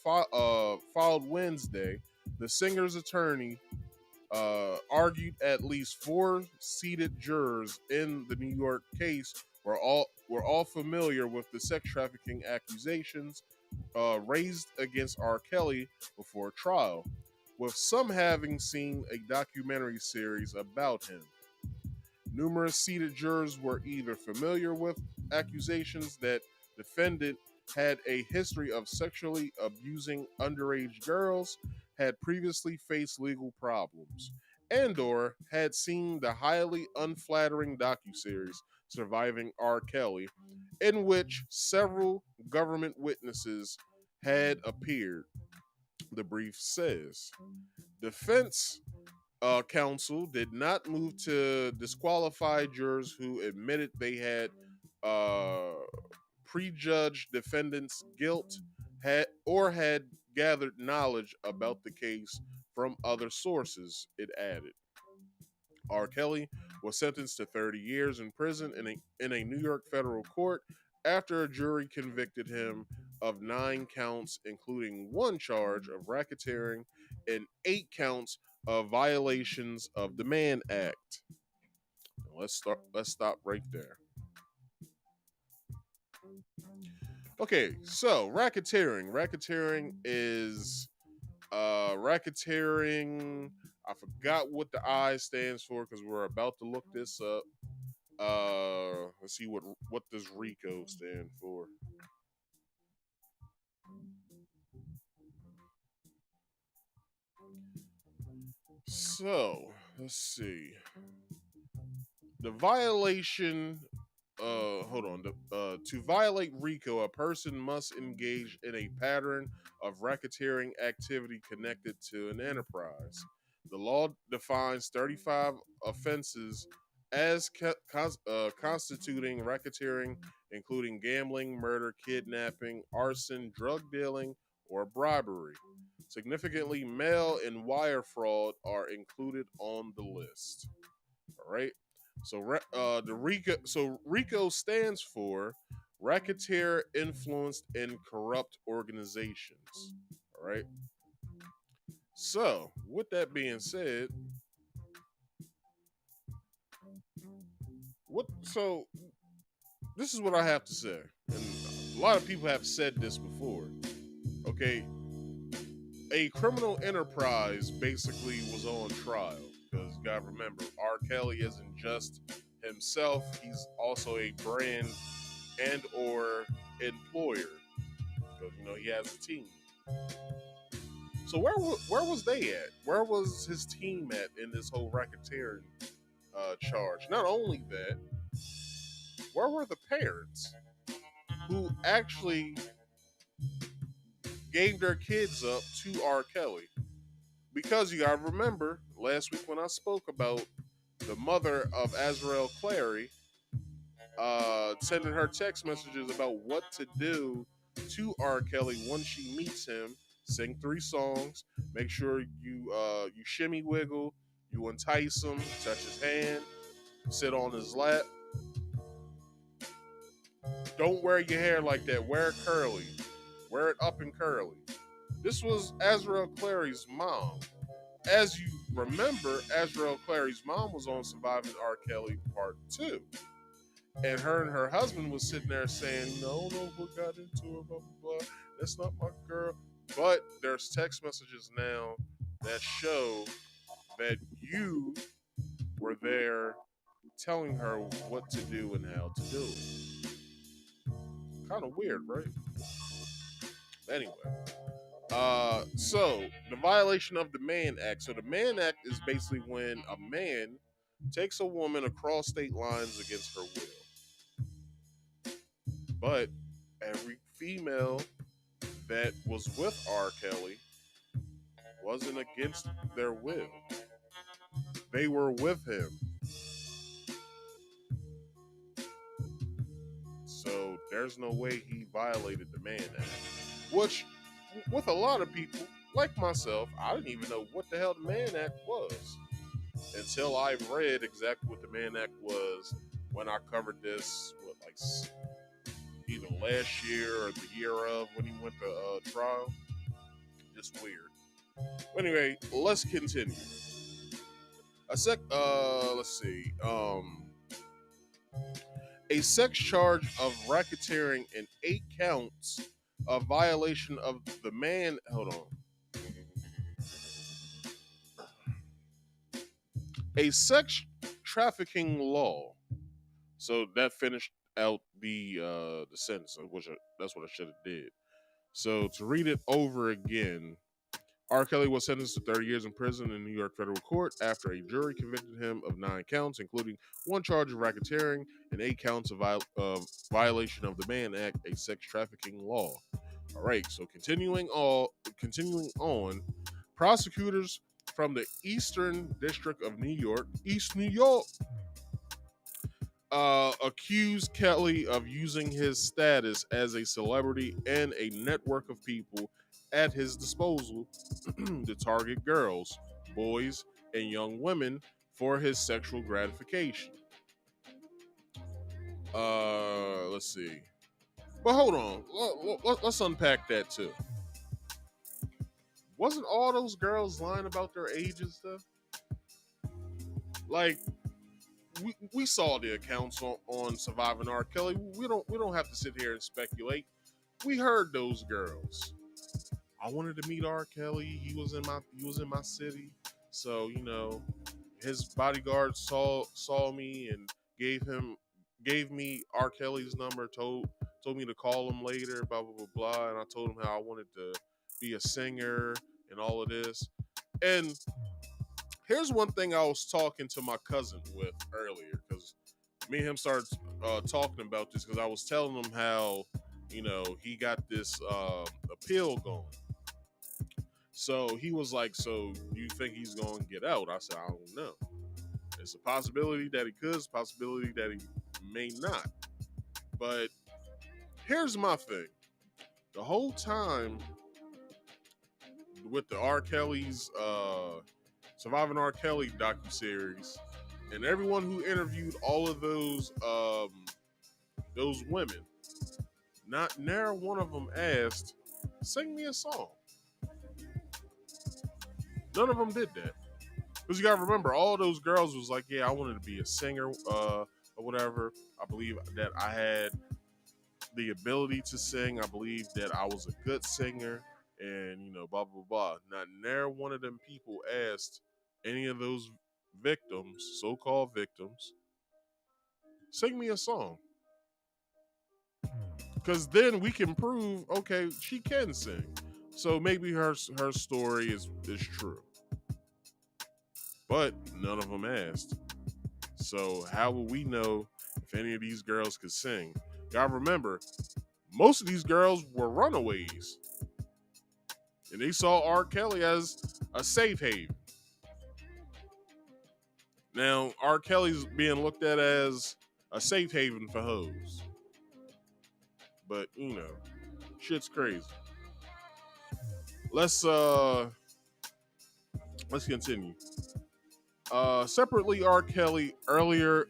A: filed Wednesday, the singer's attorney argued at least four seated jurors in the New York case were all familiar with the sex trafficking accusations raised against R. Kelly before trial, with some having seen a documentary series about him. Numerous seated jurors were either familiar with accusations that defendant had a history of sexually abusing underage girls, had previously faced legal problems, and/or had seen the highly unflattering docuseries Surviving R. Kelly, in which several government witnesses had appeared, the brief says. Defense counsel did not move to disqualify jurors who admitted they had prejudged defendants' guilt had gathered knowledge about the case from other sources, it added. R. Kelly was sentenced to 30 years in prison in a New York federal court after a jury convicted him of 9 counts, including one charge of racketeering and 8 counts of violations of the Mann Act. Let's stop right there. Okay, so racketeering. Racketeering is racketeering. I forgot what the I stands for because we're about to look this up. Let's see what does R.I.C.O stand for. So let's see. The violation. Hold on. To violate R.I.C.O, a person must engage in a pattern of racketeering activity connected to an enterprise. The law defines 35 offenses as constituting racketeering, including gambling, murder, kidnapping, arson, drug dealing, or bribery. Significantly, mail and wire fraud are included on the list. All right. So R.I.C.O stands for Racketeer Influenced and Corrupt Organizations. All right. So with that being said, this is what I have to say, and a lot of people have said this before. Okay, a criminal enterprise basically was on trial because you gotta remember, R. Kelly isn't just himself; he's also a brand and or employer because he has a team. So where was they at? Where was his team at in this whole racketeering charge? Not only that, where were the parents who actually gave their kids up to R. Kelly? Because you gotta remember, last week when I spoke about the mother of R.KELLY sending her text messages about what to do to R. Kelly once she meets him, sing 3 songs, make sure you shimmy wiggle, you entice him, touch his hand, sit on his lap. Don't wear your hair like that. Wear it curly. Wear it up and curly. This was R.KELLY's mom. As you remember, R.KELLY's mom was on Surviving R. Kelly Part 2. And her husband was sitting there saying, no, what got into it, blah, blah, blah. That's not my girl. But there's text messages now that show that you were there telling her what to do and how to do it. Kind of weird, right? Anyway. So the violation of the Mann Act. So the Mann Act is basically when a man takes a woman across state lines against her will. But every female that was with R. Kelly wasn't against their will. They were with him. So there's no way he violated the Mann Act. Which, with a lot of people, like myself, I didn't even know what the hell the Mann Act was until I read exactly what the Mann Act was when I covered this, either last year or the year of when he went to trial. Just weird. Anyway, let's continue. Let's see. A sex charge of racketeering and 8 counts of violation of the Mann. Hold on. A sex trafficking law. So that finished out the sentence, which that's what I should have did. So to read it over again, R. Kelly was sentenced to 30 years in prison in New York federal court after a jury convicted him of 9 counts, including 1 charge of racketeering and 8 counts of violation of the Mann Act, a sex trafficking law. All right, so continuing on, prosecutors from the Eastern District of New York, East New York, accused Kelly of using his status as a celebrity and a network of people at his disposal to target girls, boys, and young women for his sexual gratification. Let's see. But hold on. Let's unpack that too. Wasn't all those girls lying about their ages though? Like, we saw the accounts on Surviving R. Kelly. We don't have to sit here and speculate. We heard those girls. I wanted to meet R. Kelly. He was in my city. So, his bodyguard saw me and gave me R. Kelly's number, told me to call him later, blah blah blah blah. And I told him how I wanted to be a singer and all of this. And here's one thing I was talking to my cousin with earlier, because me and him started talking about this, because I was telling him how, he got this appeal going. So he was like, so you think he's going to get out? I said, I don't know. It's a possibility that he could, it's a possibility that he may not. But here's my thing. The whole time with the R. Kelly's Surviving R. Kelly docuseries, and everyone who interviewed all of those women, not near one of them asked, sing me a song. None of them did that. Because you gotta remember, all those girls was like, yeah, I wanted to be a singer, or whatever. I believe that I had the ability to sing. I believe that I was a good singer, and blah blah blah. Not near one of them people asked any of those victims, so-called victims, sing me a song. Because then we can prove, okay, she can sing. So maybe her story is true. But none of them asked. So how will we know if any of these girls could sing? Gotta remember, most of these girls were runaways. And they saw R. Kelly as a safe haven. Now, R. Kelly's being looked at as a safe haven for hoes. But, shit's crazy. Let's continue. Separately, R. Kelly earlier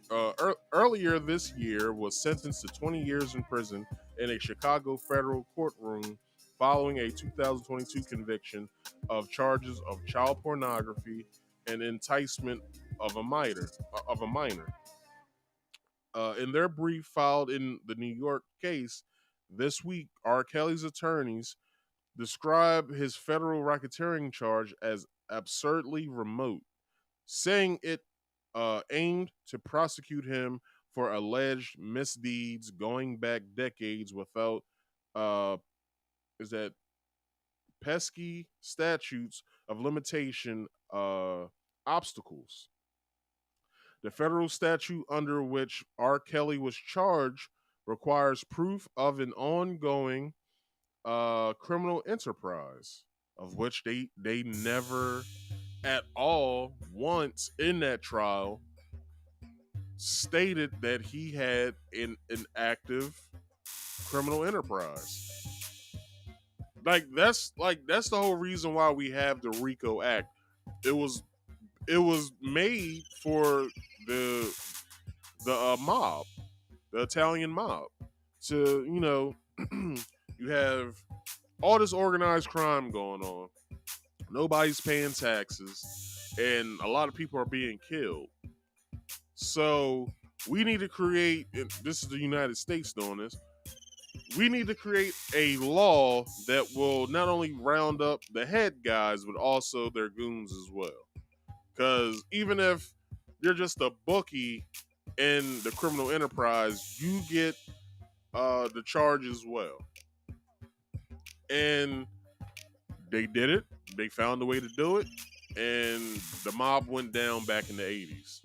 A: this year was sentenced to 20 years in prison in a Chicago federal courtroom following a 2022 conviction of charges of child pornography and enticement of a minor. In their brief filed in the New York case this week, R. Kelly's attorneys describe his federal racketeering charge as absurdly remote, saying it aimed to prosecute him for alleged misdeeds going back decades without is that pesky statutes of limitation obstacles. The federal statute under which R. Kelly was charged requires proof of an ongoing criminal enterprise, of which they never at all once in that trial stated that he had an active criminal enterprise. That's the whole reason why we have the RICO Act. It was made for the mob, the Italian mob, to you have all this organized crime going on. Nobody's paying taxes, and a lot of people are being killed. So we need to create, and this is the United States doing this, we need to create a law that will not only round up the head guys, but also their goons as well. Because even if you're just a bookie in the criminal enterprise, you get the charge as well. And they did it. They found a way to do it. And the mob went down back in the 80s.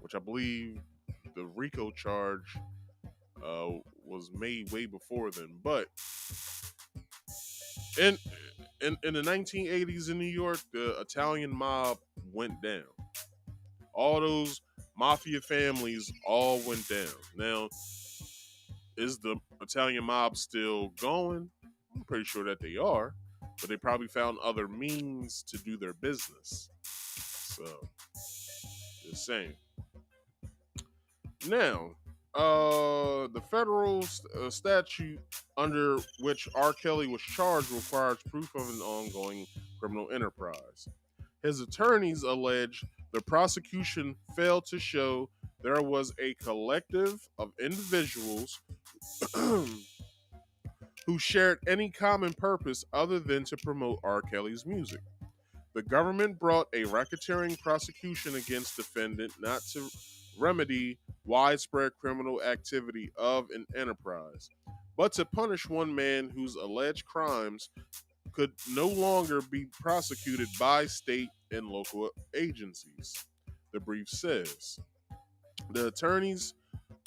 A: Which I believe the RICO charge was made way before then. But in the 1980s in New York, the Italian mob went down. All those mafia families all went down. Now, is the Italian mob still going? I'm pretty sure that they are, but they probably found other means to do their business. So, just saying. Now, the federal statute under which R. Kelly was charged requires proof of an ongoing criminal enterprise. His attorneys allege the prosecution failed to show there was a collective of individuals who shared any common purpose other than to promote R. Kelly's music. The government brought a racketeering prosecution against defendant not to remedy widespread criminal activity of an enterprise, but to punish one man whose alleged crimes could no longer be prosecuted by state and local agencies, the brief says. The attorneys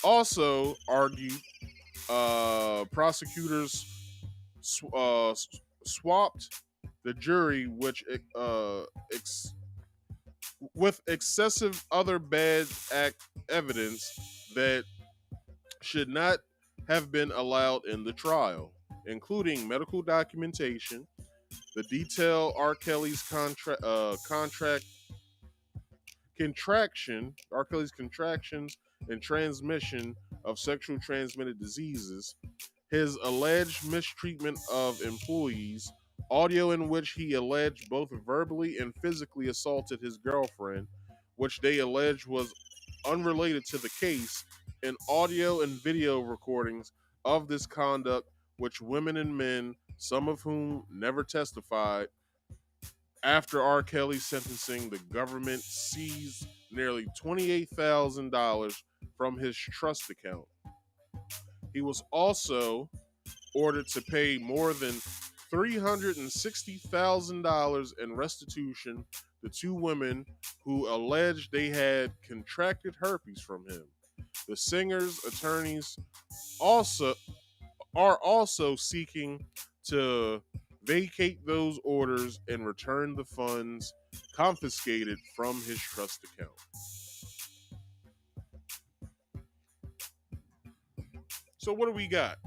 A: also argue prosecutors swapped the jury, with excessive other bad act evidence that should not have been allowed in the trial, including medical documentation, the detail R. Kelly's R. Kelly's contractions and transmission of sexual transmitted diseases, his alleged mistreatment of employees, audio in which he alleged both verbally and physically assaulted his girlfriend, which they allege was unrelated to the case, and audio and video recordings of this conduct, which women and men, some of whom never testified. After R. Kelly's sentencing, the government seized nearly $28,000 from his trust account. He was also ordered to pay more than $360,000 in restitution to two women who alleged they had contracted herpes from him. The singer's attorneys are also seeking to vacate those orders and return the funds confiscated from his trust account. So what do we got?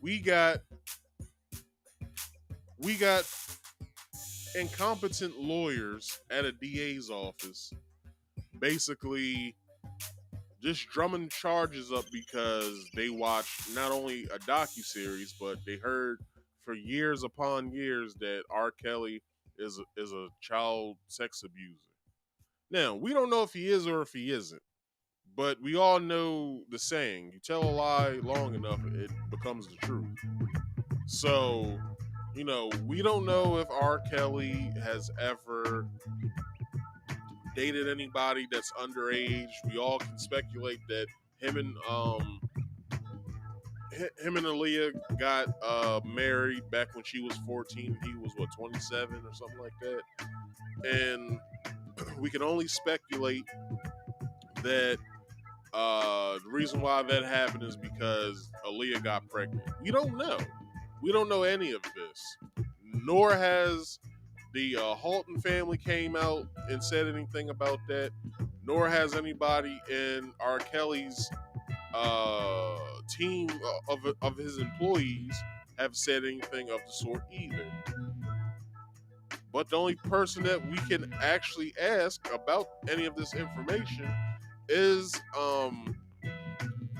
A: We got incompetent lawyers at a DA's office basically just drumming charges up because they watched not only a docuseries, but they heard for years upon years that R. Kelly is a child sex abuser. Now, we don't know if he is or if he isn't, but we all know the saying, you tell a lie long enough, it becomes the truth. So, we don't know if R. Kelly has ever dated anybody that's underage. We all can speculate that him and Aaliyah got married back when she was 14. He was 27 or something like that. And we can only speculate that the reason why that happened is because Aaliyah got pregnant. We don't know. We don't know any of this. Nor has the Halton family came out and said anything about that. Nor has anybody in R. Kelly's team of his employees have said anything of the sort either. But the only person that we can actually ask about any of this information is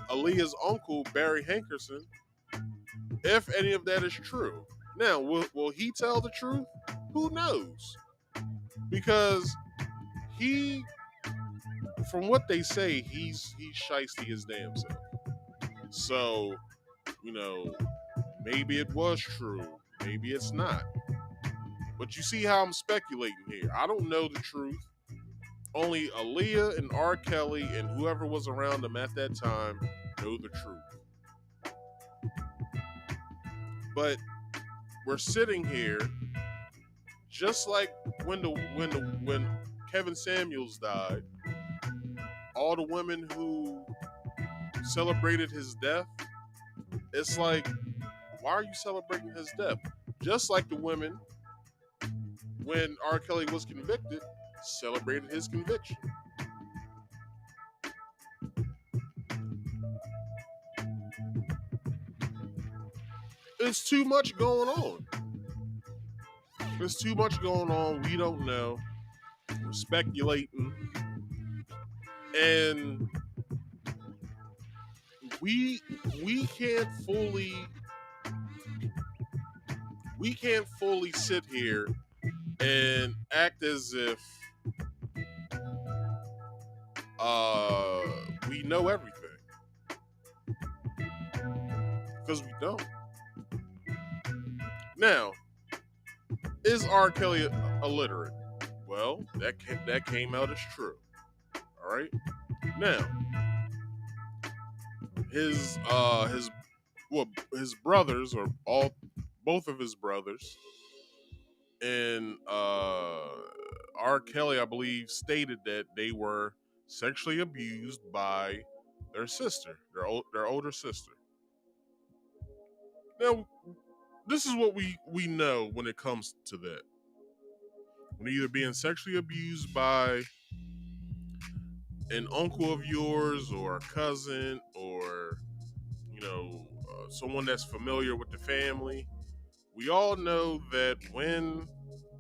A: Aaliyah's uncle, Barry Hankerson, if any of that is true. Now, will he tell the truth? Who knows? Because he, from what they say, he's shiesty his damn self. So, maybe it was true. Maybe it's not. But you see how I'm speculating here. I don't know the truth. Only Aaliyah and R. Kelly and whoever was around them at that time know the truth. But we're sitting here just like when Kevin Samuels died. All the women who celebrated his death, it's like, why are you celebrating his death? Just like the women, when R. Kelly was convicted, celebrated his conviction. It's too much going on. There's too much going on. We don't know. We're speculating. And we can't fully sit here and act as if we know everything. Because we don't. Now, is R. Kelly illiterate? Well, that came out as true. All right. Now, his brothers, or both of his brothers, and R. Kelly, I believe, stated that they were sexually abused by their sister, their older sister. Now, this is what we know when it comes to that. When either being sexually abused by an uncle of yours or a cousin or someone that's familiar with the family, we all know that when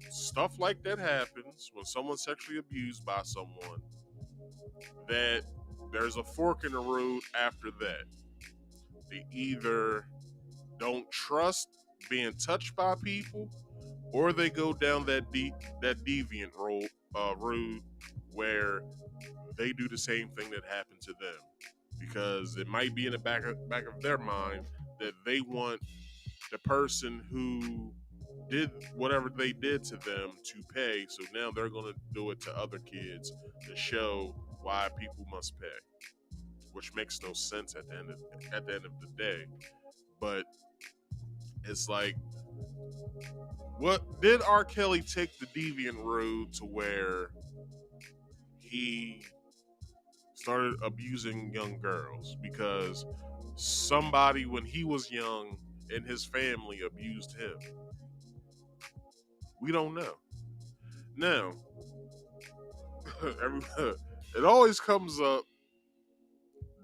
A: stuff like that happens, when someone's sexually abused by someone, that there's a fork in the road after that. They either don't trust being touched by people, or they go down that deviant road where they do the same thing that happened to them, because it might be in the back of their mind that they want the person who did whatever they did to them to pay, so now they're going to do it to other kids to show why people must pay, which makes no sense at the end of the day. But it's like, what did R. Kelly take the deviant road to where he started abusing young girls because somebody when he was young in his family abused him? We don't know. Now, it always comes up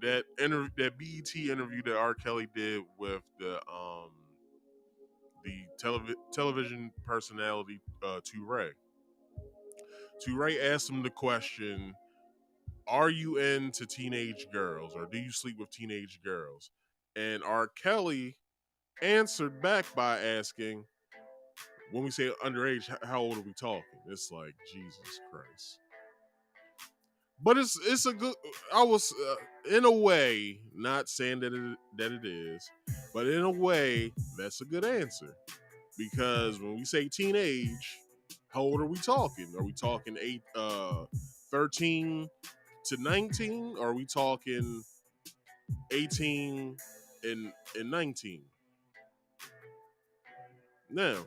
A: that BET interview that R. Kelly did with the television personality Touré. Touré asked him the question, are you into teenage girls or do you sleep with teenage girls? And R. Kelly answered back by asking, when we say underage, how old are we talking? It's like, Jesus Christ. But it's a good. I was in a way not saying that it is, but in a way that's a good answer because when we say teenage, how old are we talking? Are we talking 13 to 19? Or are we talking 18 and 19? Now,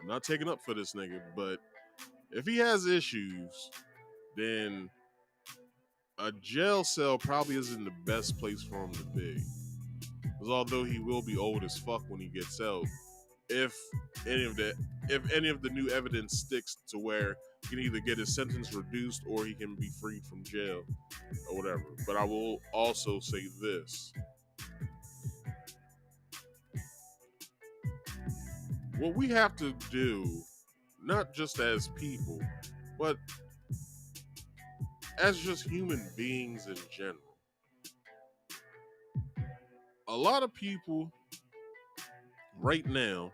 A: I'm not taking up for this nigga, but if he has issues, then a jail cell probably isn't the best place for him to be. Because although he will be old as fuck when he gets out, if any of the new evidence sticks to where he can either get his sentence reduced or he can be freed from jail or whatever. But I will also say this. What we have to do, not just as people, but as just human beings in general. A lot of people right now,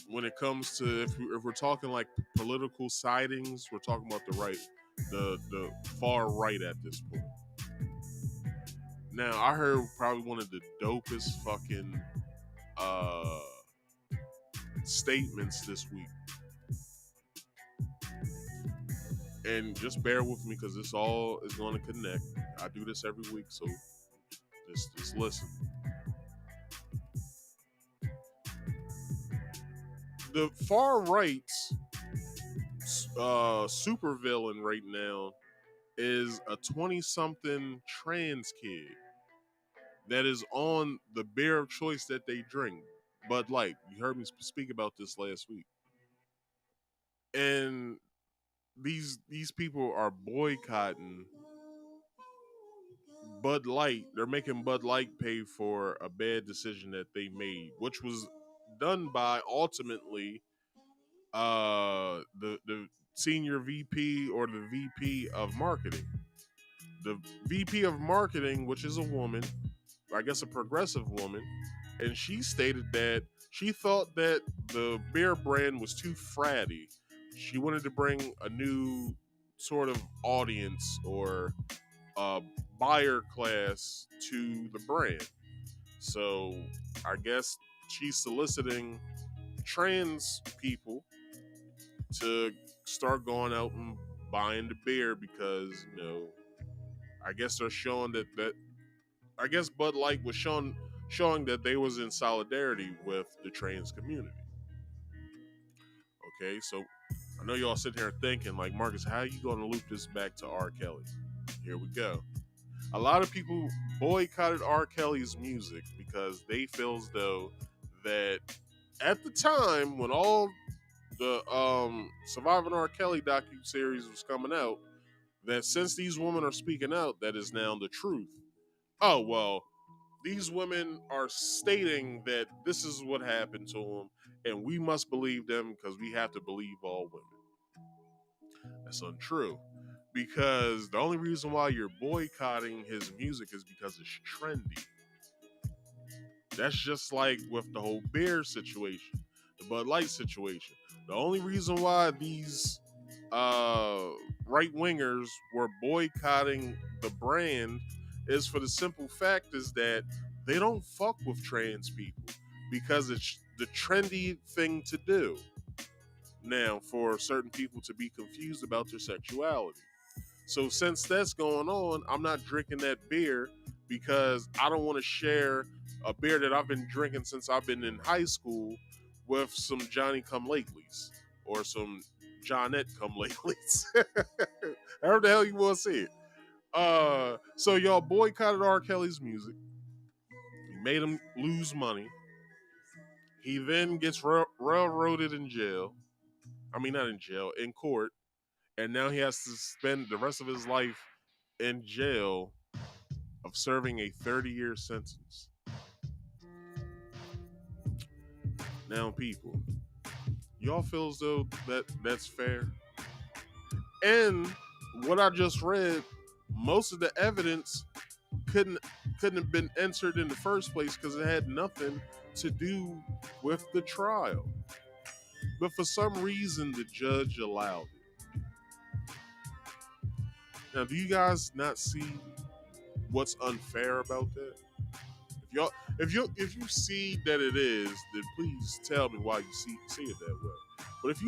A: when it comes to if we're talking like political sidings, we're talking about the far right at this point. Now, I heard probably one of the dopest fucking statements this week. And just bear with me because this all is going to connect. I do this every week, so just listen. The far right's supervillain right now is a 20-something trans kid that is on the beer of choice that they drink, Bud Light. You heard me speak about this last week. And these people are boycotting Bud Light. They're making Bud Light pay for a bad decision that they made, which was done by ultimately the senior VP or the VP of marketing. The VP of marketing, which is a woman, I guess a progressive woman, and she stated that she thought that the beer brand was too fratty. She wanted to bring a new sort of audience or buyer class to the brand. So I guess she's soliciting trans people to start going out and buying the beer because, you know, I guess they're showing that I guess Bud Light was showing that they was in solidarity with the trans community. Okay, so I know y'all sitting here thinking, like, Marcus, how are you going to loop this back to R. Kelly? Here we go. A lot of people boycotted R. Kelly's music because they feel as though that at the time when all the Surviving R. Kelly docu-series was coming out, that since these women are speaking out, that is now the truth. Oh, well, these women are stating that this is what happened to them, and we must believe them because we have to believe all women. That's untrue. Because the only reason why you're boycotting his music is because it's trendy. That's just like with the whole beer situation, the Bud Light situation. The only reason why these right wingers were boycotting the brand is for the simple fact is that they don't fuck with trans people because it's the trendy thing to do now for certain people to be confused about their sexuality. So since that's going on, I'm not drinking that beer because I don't want to share a beer that I've been drinking since I've been in high school with some Johnny come latelys or some Johnette come latelys. However the hell you want to say it. So y'all boycotted R. Kelly's music. He made him lose money. He then gets railroaded in jail. I mean, not in jail, in court. And now he has to spend the rest of his life in jail of serving a 30-year sentence. Now, people, y'all feel as though that's fair? And what I just read, most of the evidence couldn't have been entered in the first place because it had nothing to do with the trial. But for some reason, the judge allowed it. Now, do you guys not see what's unfair about that? If you see that it is, then please tell me why you see it that way. But if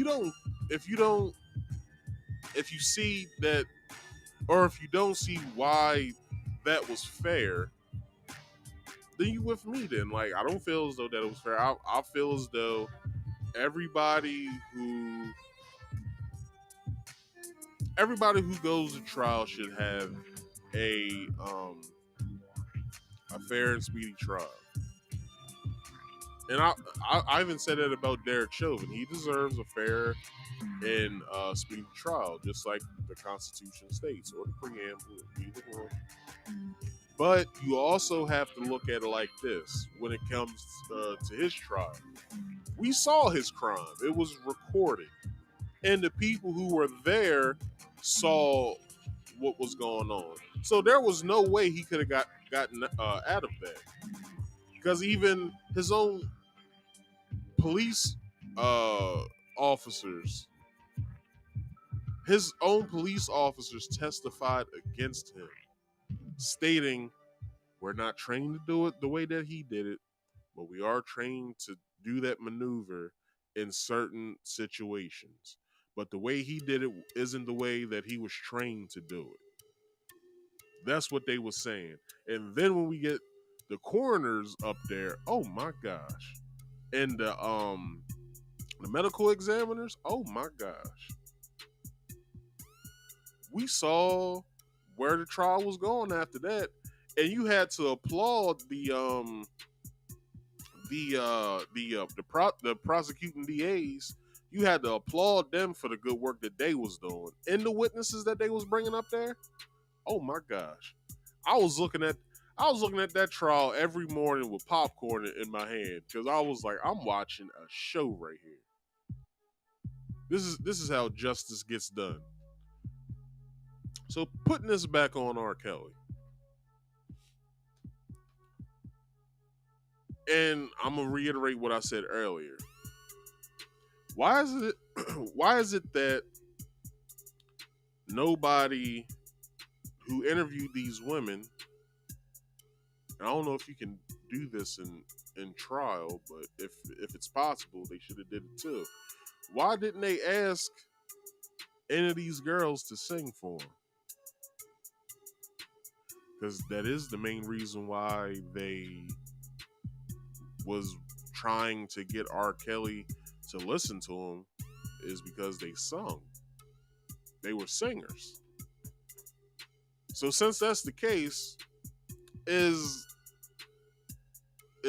A: you see that, or if you don't see why that was fair, then you with me then. Like, I don't feel as though that it was fair. I feel as though everybody who goes to trial should have a fair and speedy trial. And I even said that about Derek Chauvin. He deserves a fair and speedy trial, just like the Constitution states, or the preamble, either one. But you also have to look at it like this when it comes to his trial. We saw his crime. It was recorded. And the people who were there saw what was going on. So there was no way he could have gotten out of that. Because even his own police officers testified against him, stating, we're not trained to do it the way that he did it, but we are trained to do that maneuver in certain situations. But the way he did it isn't the way that he was trained to do it. That's what they were saying. And then when we get the coroners up there, oh my gosh. And the medical examiners, oh my gosh. We saw where the trial was going after that. And you had to applaud the prosecuting DAs. You had to applaud them for the good work that they was doing, and the witnesses that they was bringing up there. Oh my gosh, I was looking at that trial every morning with popcorn in my hand because I was like, I'm watching a show right here. This is how justice gets done. So putting this back on R. Kelly. And I'm gonna reiterate what I said earlier. Why is it that nobody who interviewed these women, I don't know if you can do this in trial, but if it's possible, they should have did it too. Why didn't they ask any of these girls to sing for them? Because that is the main reason why they was trying to get R. Kelly to listen to him, is because they sung. They were singers. So since that's the case, is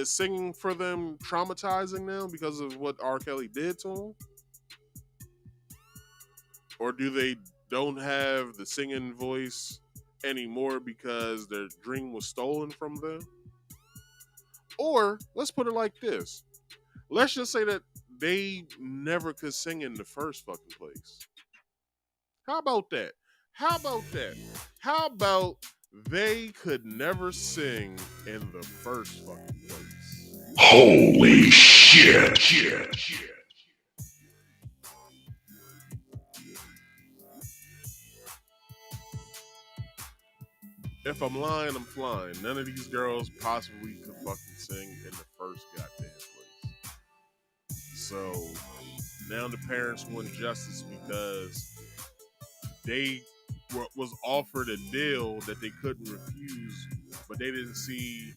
A: singing for them traumatizing them because of what R. Kelly did to them? Or do they don't have the singing voice anymore because their dream was stolen from them? Or let's put it like this. Let's just say that they never could sing in the first fucking place. How about that? How about they could never sing in the first fucking place?
E: Holy shit.
A: If I'm lying, I'm flying. None of these girls possibly could fucking sing in the first goddamn place. So now the parents want justice because they was offered a deal that they couldn't refuse, but they didn't see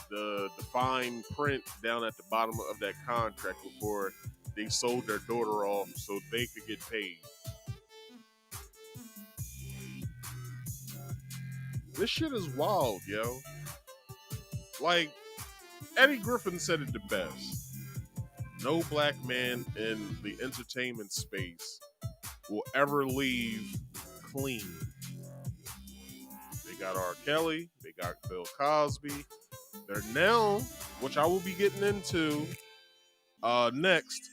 A: the fine print down at the bottom of that contract before they sold their daughter off so they could get paid. This shit is wild, yo. Like, Eddie Griffin said it the best. No black man in the entertainment space will ever leave clean. They got R. Kelly, they got Bill Cosby. They're now, which I will be getting into next,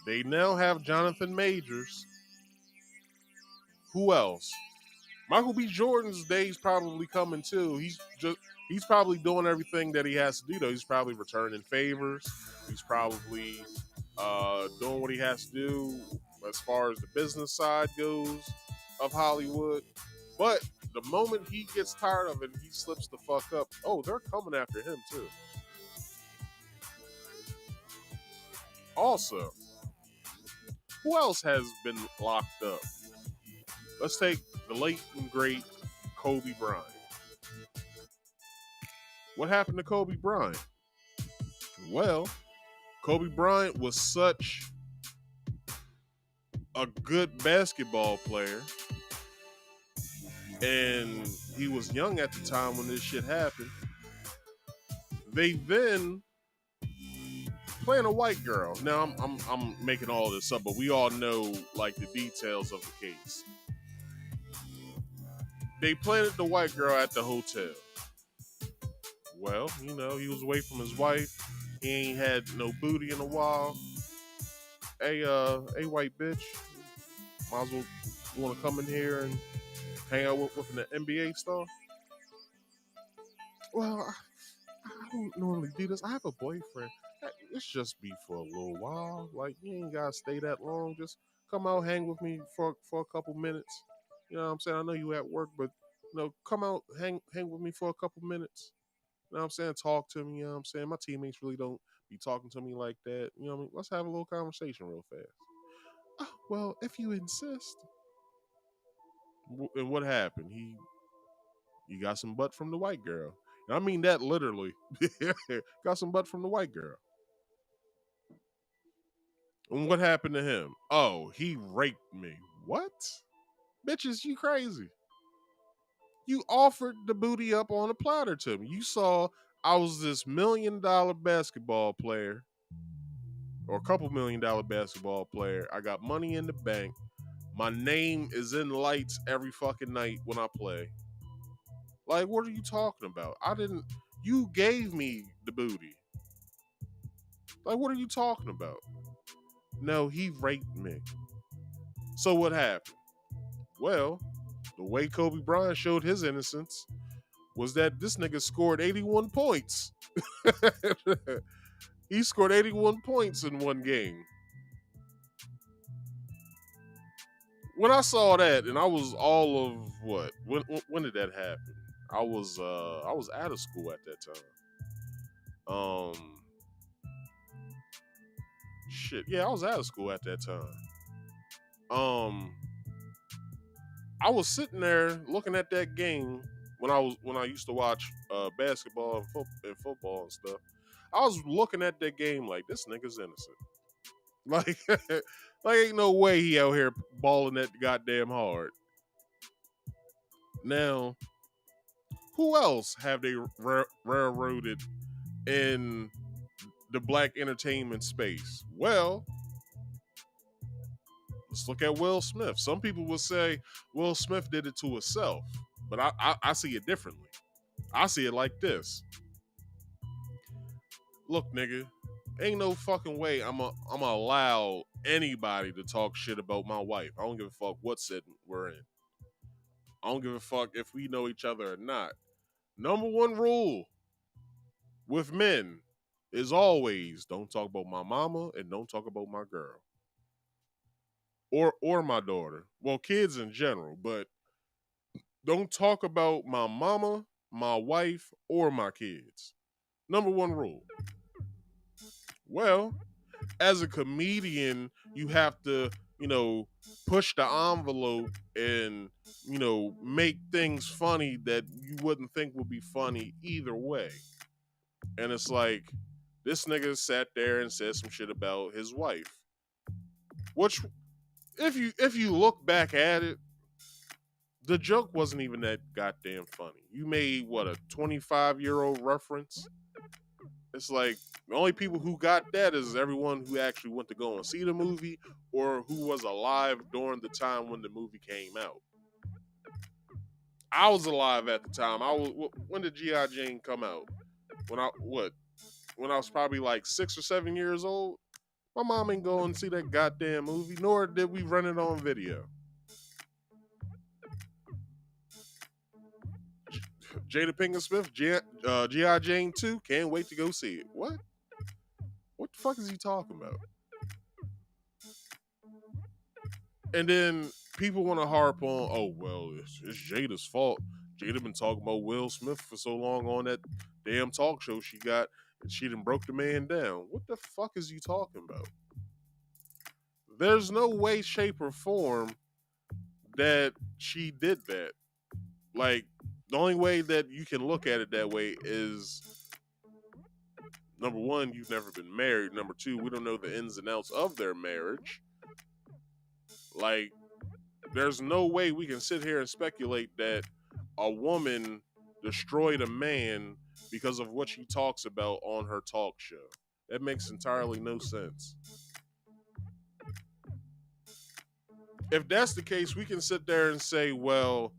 A: they now have Jonathan Majors. Who else? Michael B. Jordan's day's probably coming too. He's probably doing everything that he has to do though. He's probably returning favors. He's probably doing what he has to do as far as the business side goes of Hollywood. But the moment he gets tired of it, he slips the fuck up. Oh, they're coming after him too. Also, who else has been locked up? Let's take the late and great Kobe Bryant. What happened to Kobe Bryant? Well, Kobe Bryant was such a good basketball player, and he was young at the time when this shit happened. They then playing a white girl. Now I'm making all this up, but we all know like the details of the case. They planted the white girl at the hotel. Well, you know, he was away from his wife. He ain't had no booty in a while. Hey, white bitch, might as well want to come in here and hang out with an NBA star. Well, I don't normally do this. I have a boyfriend. It's just be for a little while. Like, you ain't gotta stay that long. Just come out, hang with me for a couple minutes. You know what I'm saying? I know you at work, but you know, come out, hang with me for a couple minutes. You know what I'm saying? Talk to me, you know what I'm saying? My teammates really don't be talking to me like that. You know what I mean? Let's have a little conversation real fast. Oh, well, if you insist. And what happened? He got some butt from the white girl. And I mean that literally. Got some butt from the white girl. And what happened to him? Oh, he raped me. What? Bitches, you crazy. You offered the booty up on a platter to me. You saw I was this $1 million basketball player or a couple $1 million basketball player. I got money in the bank. My name is in lights every fucking night when I play. Like, what are you talking about? You gave me the booty. Like, what are you talking about? No, he raped me. So what happened? Well, the way Kobe Bryant showed his innocence was that this nigga scored 81 points. He scored 81 points in one game. When I saw that, and I was all of what? When did that happen? I was out of school at that time. Shit, yeah, I was out of school at that time. I was sitting there looking at that game when I used to watch basketball and football and stuff. I was looking at that game like this nigga's innocent. Like, like ain't no way he out here balling that goddamn hard. Now, who else have they railroaded in the black entertainment space? Well, let's look at Will Smith. Some people will say Will Smith did it to himself, but I see it differently. I see it like this. Look, nigga, ain't no fucking way I'm allow anybody to talk shit about my wife. I don't give a fuck what setting we're in. I don't give a fuck if we know each other or not. Number one rule with men is always don't talk about my mama and don't talk about my girl. Or my daughter. Well, kids in general, but don't talk about my mama, my wife, or my kids. Number one rule. Well, as a comedian, you have to, push the envelope and, make things funny that you wouldn't think would be funny either way. And it's like, this nigga sat there and said some shit about his wife. Which, if you look back at it, the joke wasn't even that goddamn funny. You made, a 25-year-old reference? It's like, the only people who got that is everyone who actually went to go and see the movie or who was alive during the time when the movie came out. I was alive at the time. When did G.I. Jane come out? When I was probably like 6 or 7 years old. My mom ain't going to see that goddamn movie, nor did we rent it on video. Jada Pinkett Smith, G.I. Jane 2, can't wait to go see it. What? What the fuck is he talking about? And then people want to harp on, oh, well, it's Jada's fault. Jada been talking about Will Smith for so long on that damn talk show she got, and she done broke the man down. What the fuck is he talking about? There's no way, shape, or form that she did that. Like, the only way that you can look at it that way is, number one, you've never been married. Number two, we don't know the ins and outs of their marriage. Like, there's no way we can sit here and speculate that a woman destroyed a man because of what she talks about on her talk show. That makes entirely no sense. If that's the case, we can sit there and say, well,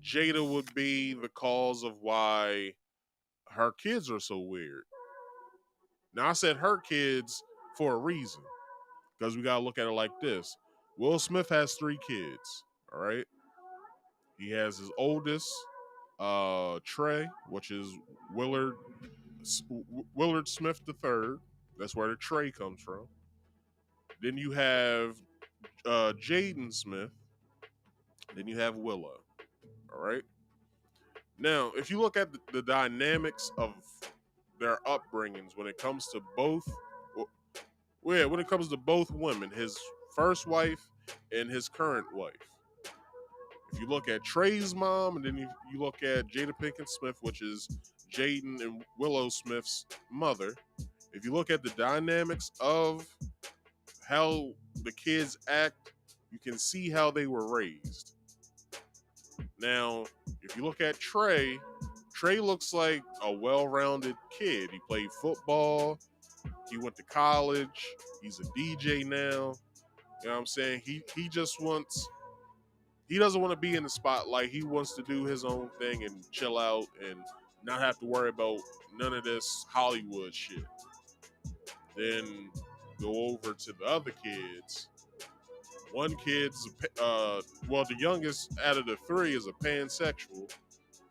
A: Jada would be the cause of why her kids are so weird. Now, I said her kids for a reason, because we got to look at it like this. Will Smith has 3 kids, all right? He has his oldest, Trey, which is Willard Smith III. That's where the Trey comes from. Then you have Jaden Smith. Then you have Willow. All right. Now, if you look at the dynamics of their upbringings when it comes to both, when it comes to both women, his first wife and his current wife. If you look at Trey's mom, and then you look at Jada Pinkett Smith, which is Jaden and Willow Smith's mother, if you look at the dynamics of how the kids act, you can see how they were raised. Now, if you look at Trey looks like a well-rounded kid. He played football. He went to college. He's a DJ now. You know what I'm saying? He doesn't want to be in the spotlight. He wants to do his own thing and chill out and not have to worry about none of this Hollywood shit. Then go over to the other kids. One kid's, the youngest out of the 3 is a pansexual.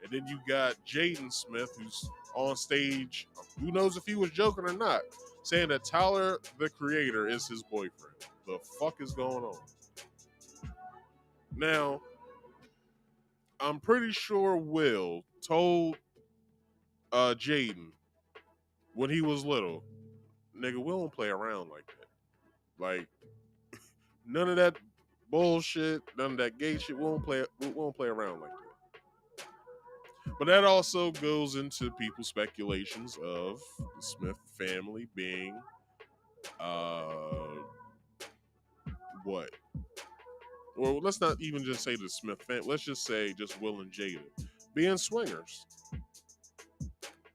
A: And then you got Jaden Smith, who's on stage, who knows if he was joking or not, saying that Tyler, the Creator, is his boyfriend. The fuck is going on? Now, I'm pretty sure Will told Jaden when he was little, nigga, we don't play around like that. Like, none of that bullshit, none of that gay shit. We won't play around like that. But that also goes into people's speculations of the Smith family being, what? Well, let's not even just say the Smith family. Let's just say just Will and Jada being swingers.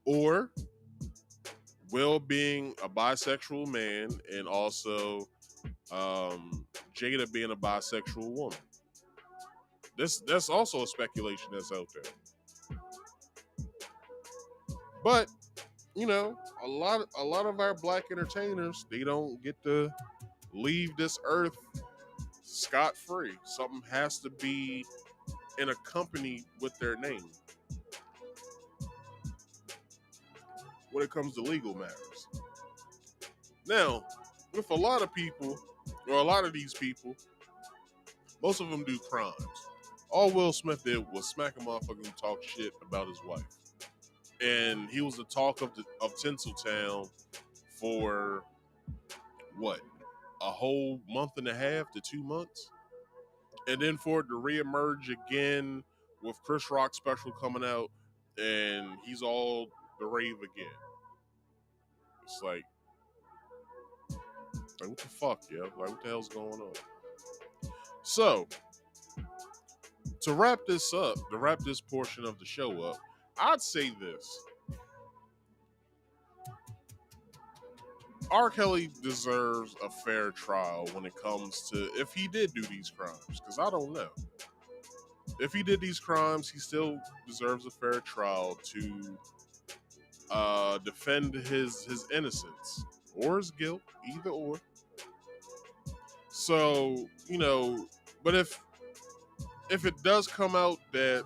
A: Or Will being a bisexual man and also Jada being a bisexual woman. That's also a speculation that's out there. But, you know, a lot of our black entertainers, they don't get to leave this earth scot-free. Something has to be in a company with their name when it comes to legal matters. Now, with a lot of people, or a lot of these people, most of them do crimes. All Will Smith did was smack a motherfucker who talked shit about his wife. And he was the talk of Tinseltown for, what, a whole month and a half to 2 months? And then for it to reemerge again with Chris Rock's special coming out, and he's all the rave again. It's like what the fuck, yo? Like, what the hell's going on? So, to wrap this portion of the show up, I'd say this. R.KELLY deserves a fair trial when it comes to if he did do these crimes, because I don't know. If he did these crimes, he still deserves a fair trial to defend his innocence or his guilt, either or. So, you know, but if it does come out that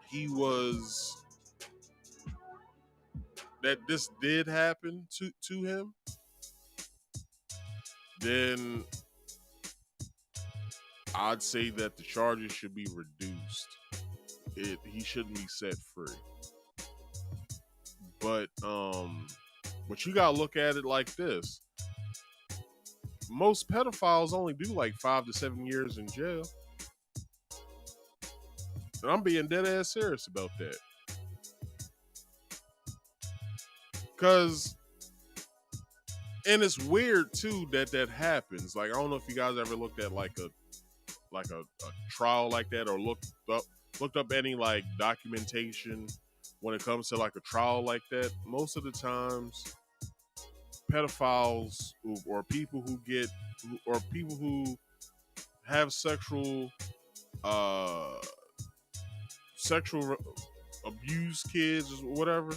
A: he was, that this did happen to him, then I'd say that the charges should be reduced. He shouldn't be set free. But you gotta look at it like this. Most pedophiles only do like 5 to 7 years in jail. And I'm being dead ass serious about that. And it's weird too that happens. Like, I don't know if you guys ever looked at like a trial like that, or looked up any like documentation when it comes to like a trial like that. Most of the times, pedophiles or people who have sexual abuse kids or whatever,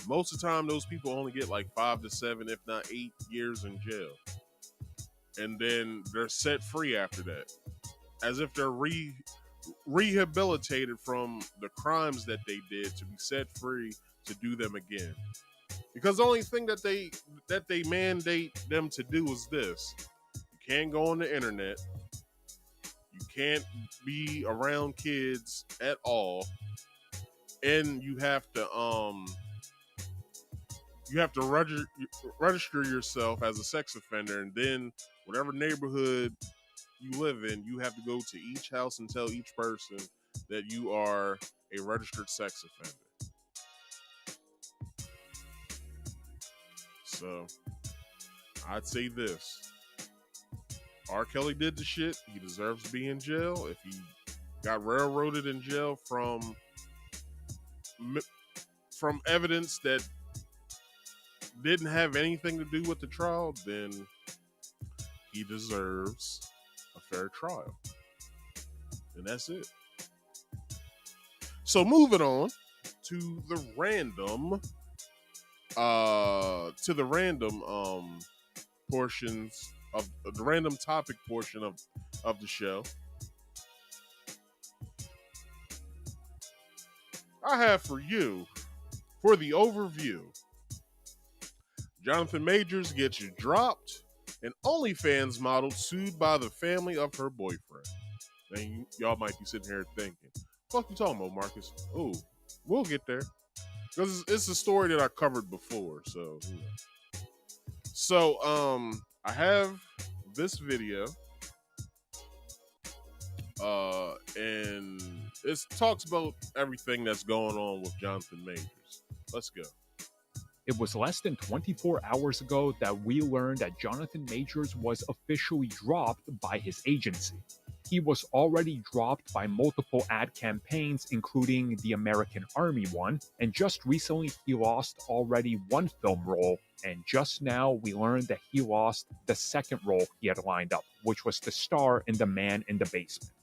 A: most of the time those people only get like 5 to 7, if not 8 years in jail, and then they're set free after that, as if they're rehabilitated from the crimes that they did to be set free to do them again. Because the only thing that they mandate them to do is this: you can't go on the internet, you can't be around kids at all, and you have to register yourself as a sex offender, and then whatever neighborhood you live in, you have to go to each house and tell each person that you are a registered sex offender. So, I'd say this: R. Kelly did the shit. He deserves to be in jail. If he got railroaded in jail from evidence that didn't have anything to do with the trial, then he deserves a fair trial. And that's it. So moving on to the random portions of the random topic portion of the show. I have for you, for the overview, Jonathan Majors gets dropped, and Onlyfans model sued by the family of her boyfriend. And y'all might be sitting here thinking, fuck you talking about, Marcus? Oh, we'll get there. Because it's a story that I covered before, so, you know. So, I have this video, and it talks about everything that's going on with Jonathan Majors. Let's go.
F: It was less than 24 hours ago that we learned that Jonathan Majors was officially dropped by his agency. He was already dropped by multiple ad campaigns, including the American Army one, and just recently he lost already one film role, and just now we learned that he lost the second role he had lined up, which was to star in The Man in the Basement.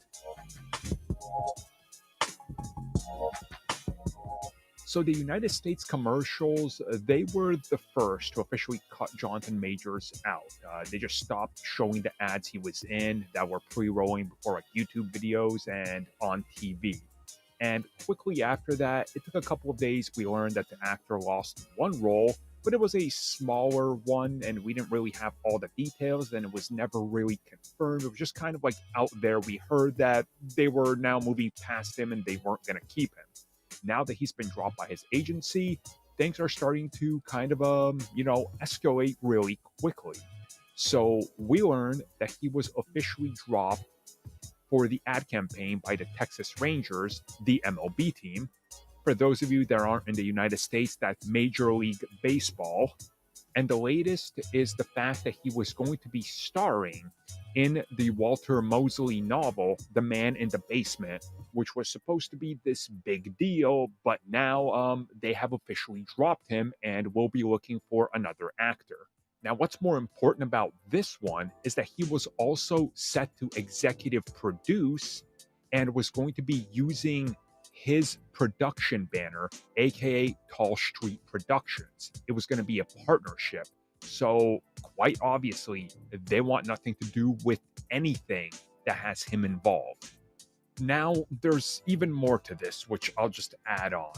F: So the United States commercials, they were the first to officially cut Jonathan Majors out. They just stopped showing the ads he was in that were pre-rolling before like YouTube videos and on TV. And quickly after that, it took a couple of days, we learned that the actor lost one role, but it was a smaller one and we didn't really have all the details and it was never really confirmed. It was just kind of like out there. We heard that they were now moving past him and they weren't going to keep him. Now that he's been dropped by his agency, things are starting to kind of, escalate really quickly. So we learned that he was officially dropped for the ad campaign by the Texas Rangers, the MLB team. For those of you that aren't in the United States, that's Major League Baseball. And the latest is the fact that he was going to be starring in the Walter Mosley novel, The Man in the Basement, which was supposed to be this big deal, but now they have officially dropped him and will be looking for another actor. Now, what's more important about this one is that he was also set to executive produce and was going to be using his production banner, aka Tall Street Productions. It was going to be a partnership. So quite obviously, they want nothing to do with anything that has him involved. Now, there's even more to this, which I'll just add on.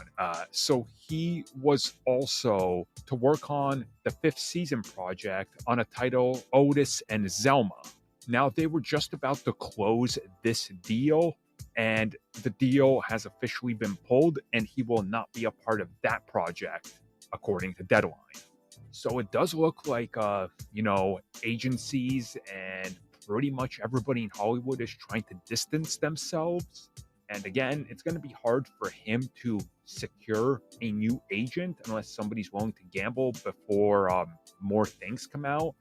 F: So he was also to work on the 5th season project on a title, Otis and Zelma. Now, they were just about to close this deal, and the deal has officially been pulled, and he will not be a part of that project, according to Deadline. So it does look like, agencies and pretty much everybody in Hollywood is trying to distance themselves. And again, it's going to be hard for him to secure a new agent unless somebody's willing to gamble before more things come out,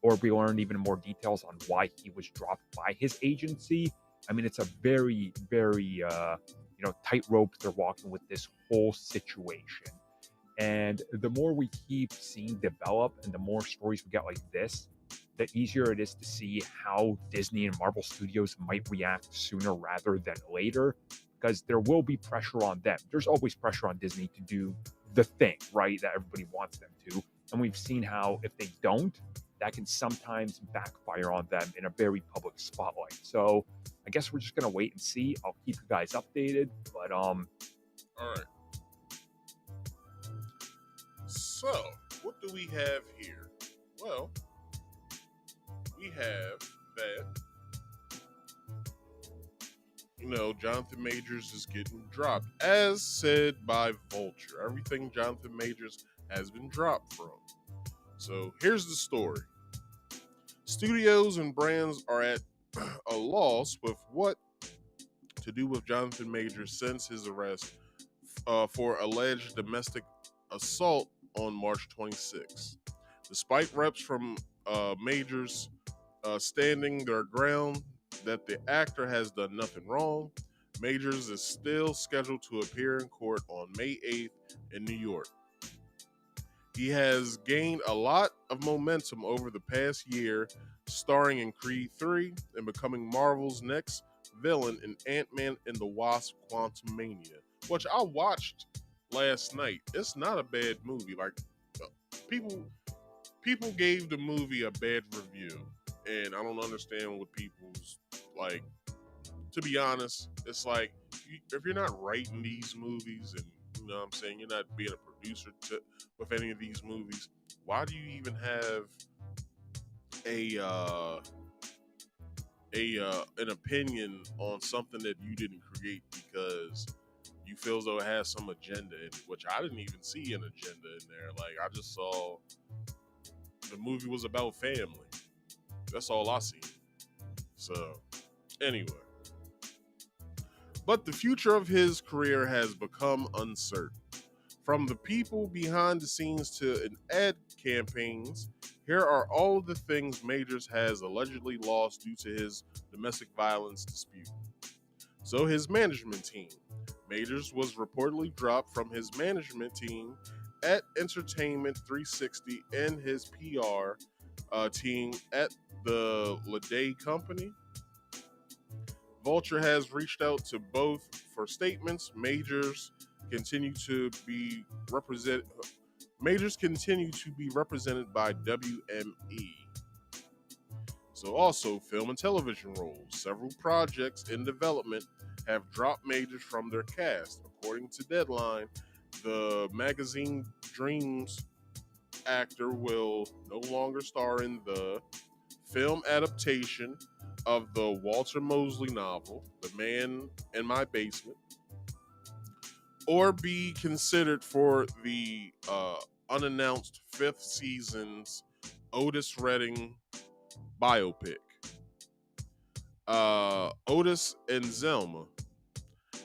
F: or we learn even more details on why he was dropped by his agency. I mean, it's a very, very, tightrope they're walking with this whole situation. And the more we keep seeing develop and the more stories we get like this, the easier it is to see how Disney and Marvel Studios might react sooner rather than later, because there will be pressure on them. There's always pressure on Disney to do the thing, right, that everybody wants them to. And we've seen how if they don't, that can sometimes backfire on them in a very public spotlight. So I guess we're just going to wait and see. I'll keep you guys updated. But,
A: all right. So, what do we have here? Well, we have that, Jonathan Majors is getting dropped, as said by Vulture. Everything Jonathan Majors has been dropped from. So, here's the story. Studios and brands are at a loss with what to do with Jonathan Majors since his arrest for alleged domestic assault on March 26. Despite reps from Majors standing their ground that the actor has done nothing wrong, Majors is still scheduled to appear in court on May 8th in New York. He has gained a lot of momentum over the past year, starring in Creed 3 and becoming Marvel's next villain in Ant-Man and the Wasp: Quantumania, which I watched last night. It's not a bad movie. Like, people gave the movie a bad review, and I don't understand what people's, like, to be honest, it's like, if you're not writing these movies and, you know what I'm saying, you're not being a producer with any of these movies, why do you even have an opinion on something that you didn't create because you feel as though it has some agenda in it, which I didn't even see an agenda in there. Like, I just saw the movie was about family. That's all I see. So, anyway. But the future of his career has become uncertain. From the people behind the scenes to an ad campaigns, here are all of the things Majors has allegedly lost due to his domestic violence dispute. So his management team. Majors was reportedly dropped from his management team at Entertainment 360 and his PR team at the Lede Company. Vulture has reached out to both for statements. Majors continue to be represented by WME. So also film and television roles. Several projects in development have dropped Majors from their cast. According to Deadline, the magazine Dreams actor will no longer star in the film adaptation of the Walter Mosley novel, The Man in My Basement, or be considered for the unannounced 5th season's Otis Redding biopic, Otis and Zelma.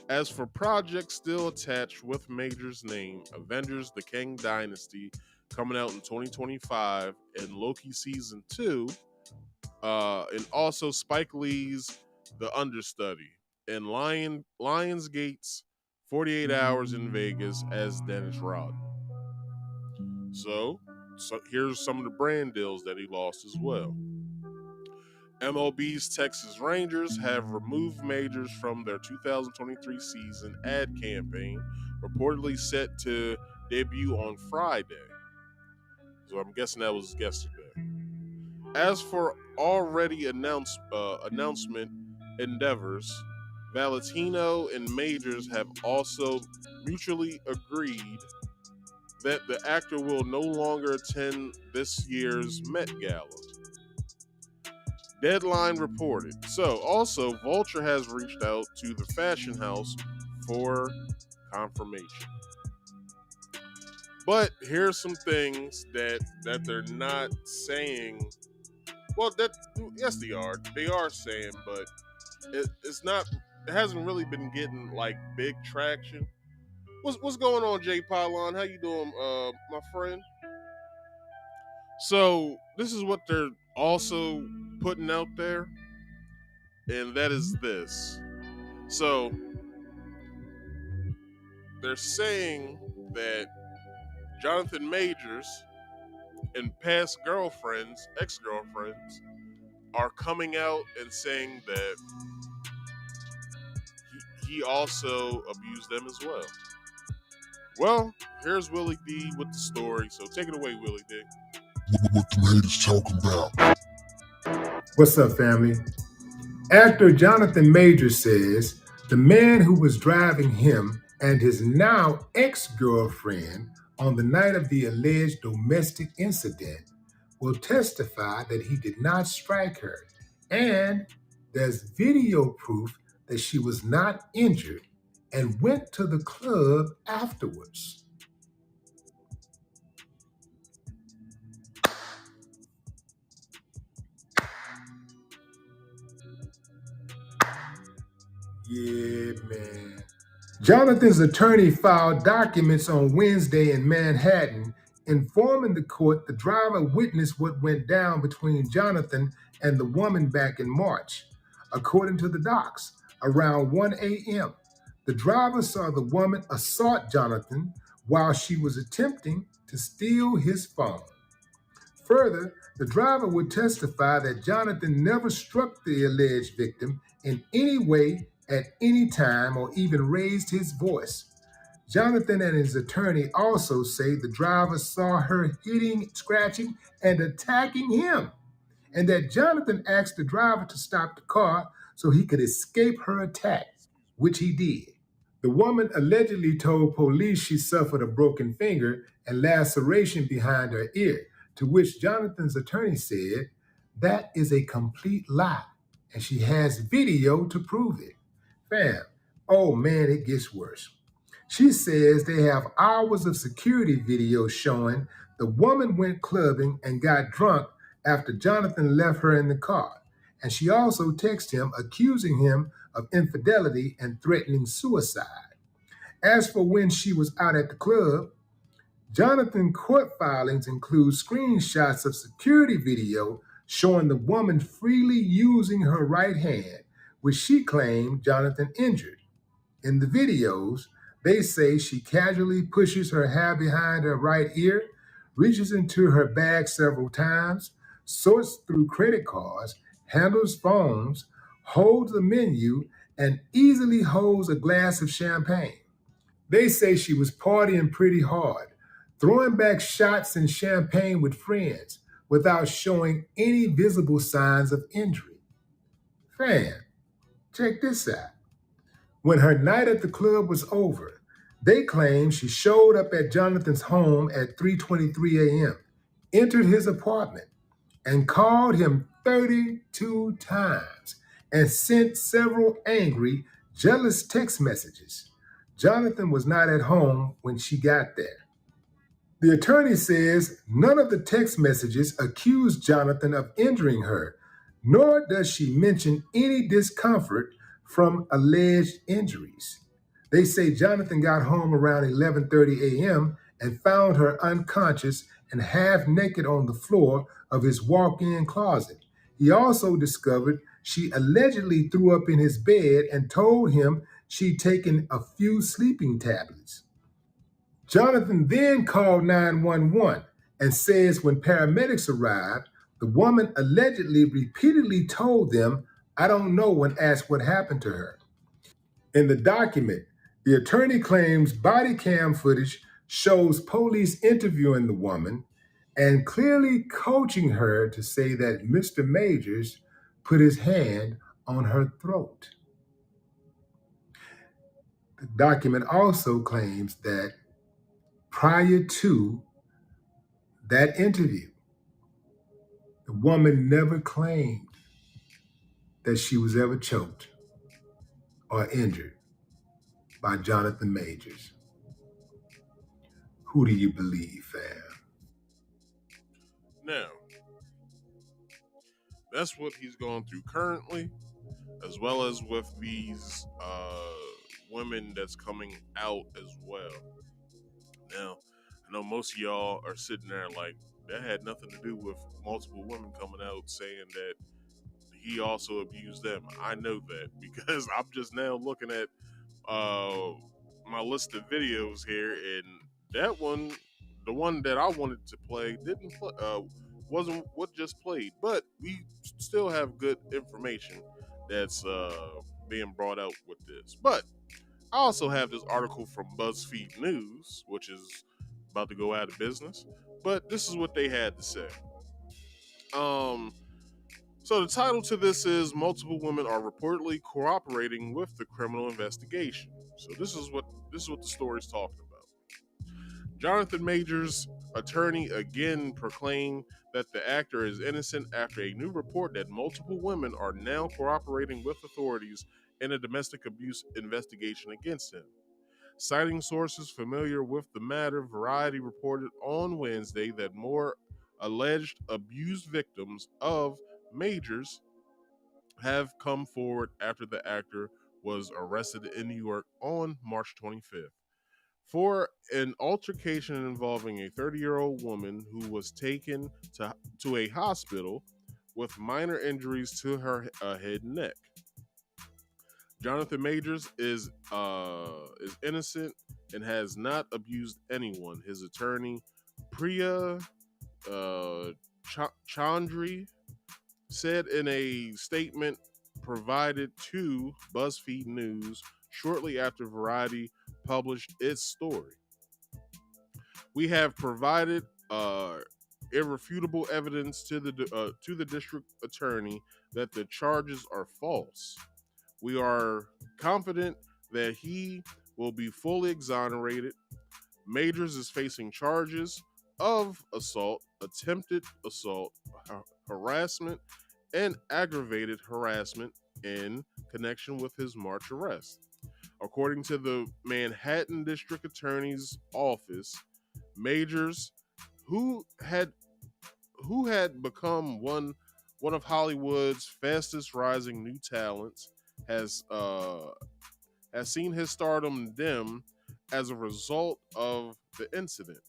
A: As for projects still attached with Major's name, Avengers: The Kang Dynasty coming out in 2025, and Loki Season 2, and also Spike Lee's The Understudy, and Lionsgate's 48 Hours in Vegas as Dennis Rodman. So here's some of the brand deals that he lost as well. MLB's Texas Rangers have removed Majors from their 2023 season ad campaign, reportedly set to debut on Friday. So I'm guessing that was yesterday. As for already announcement endeavors, Valentino and Majors have also mutually agreed that the actor will no longer attend this year's Met Gala. Deadline reported. So, also, Vulture has reached out to the fashion house for confirmation. But here's some things that they're not saying. Well, yes, they are. They are saying, but it's not. It hasn't really been getting like big traction. What's going on, Jay Pylon? How you doing, my friend? So this is what they're also putting out there, and that is this. So they're saying that Jonathan Majors and past girlfriends, ex-girlfriends, are coming out and saying that he also abused them as well. Well, here's Willie D with the story, so take it away, Willie D.
G: What the haters talking about?
H: What's up, family? Actor Jonathan Majors says the man who was driving him and his now ex-girlfriend on the night of the alleged domestic incident will testify that he did not strike her, and there's video proof that she was not injured and went to the club afterwards. Yeah, man. Jonathan's attorney filed documents on Wednesday in Manhattan, informing the court the driver witnessed what went down between Jonathan and the woman back in March. According to the docs, around 1 a.m., the driver saw the woman assault Jonathan while she was attempting to steal his phone. Further, the driver would testify that Jonathan never struck the alleged victim in any way at any time or even raised his voice. Jonathan and his attorney also say the driver saw her hitting, scratching, and attacking him, and that Jonathan asked the driver to stop the car so he could escape her attack, which he did. The woman allegedly told police she suffered a broken finger and laceration behind her ear, to which Jonathan's attorney said, that is a complete lie, and she has video to prove it. Fam, oh man, it gets worse. She says they have hours of security video showing the woman went clubbing and got drunk after Jonathan left her in the car. And she also texted him accusing him of infidelity and threatening suicide. As for when she was out at the club, Jonathan's court filings include screenshots of security video showing the woman freely using her right hand, which she claimed Jonathan injured. In the videos, they say she casually pushes her hair behind her right ear, reaches into her bag several times, sorts through credit cards, handles phones, holds a menu, and easily holds a glass of champagne. They say she was partying pretty hard, throwing back shots and champagne with friends without showing any visible signs of injury. Fam, check this out. When her night at the club was over, they claim she showed up at Jonathan's home at 3:23 a.m., entered his apartment, and called him 32 times and sent several angry, jealous text messages. Jonathan was not at home when she got there. The attorney says none of the text messages accuse Jonathan of injuring her, nor does she mention any discomfort from alleged injuries. They say Jonathan got home around 11:30 a.m. and found her unconscious and half naked on the floor of his walk-in closet. He also discovered she allegedly threw up in his bed and told him she'd taken a few sleeping tablets. Jonathan then called 911 and says when paramedics arrived, the woman allegedly repeatedly told them, "I don't know," when asked what happened to her. In the document, the attorney claims body cam footage shows police interviewing the woman and clearly coaching her to say that Mr. Majors put his hand on her throat. The document also claims that prior to that interview, the woman never claimed that she was ever choked or injured by Jonathan Majors. Who do you believe, fam?
A: Now, that's what he's going through currently, as well as with these women that's coming out as well. Now, I know most of y'all are sitting there like, that had nothing to do with multiple women coming out saying that he also abused them. I know that because I'm just now looking at my list of videos here, and that one, the one that I wanted to play, didn't play, wasn't what just played. But we still have good information that's being brought out with this. But I also have this article from BuzzFeed News, which is about to go out of business. But this is what they had to say. So the title to this is "Multiple Women Are Reportedly Cooperating with the Criminal Investigation." So this is what the story's talking about. Jonathan Majors' attorney again proclaimed that the actor is innocent after a new report that multiple women are now cooperating with authorities in a domestic abuse investigation against him. Citing sources familiar with the matter, Variety reported on Wednesday that more alleged abused victims of Majors have come forward after the actor was arrested in New York on March 25th for an altercation involving a 30-year-old woman who was taken to a hospital with minor injuries to her head and neck. Jonathan Majors is innocent and has not abused anyone. His attorney, Priya Chandri, said in a statement provided to BuzzFeed News shortly after Variety published its story. "We have provided irrefutable evidence to the district attorney that the charges are false. We are confident that he will be fully exonerated. Majors is facing charges of assault, attempted assault, harassment, and aggravated harassment in connection with his March arrest." According to the Manhattan District Attorney's Office, Majors, who had become one of Hollywood's fastest rising new talents, has seen his stardom dim as a result of the incident.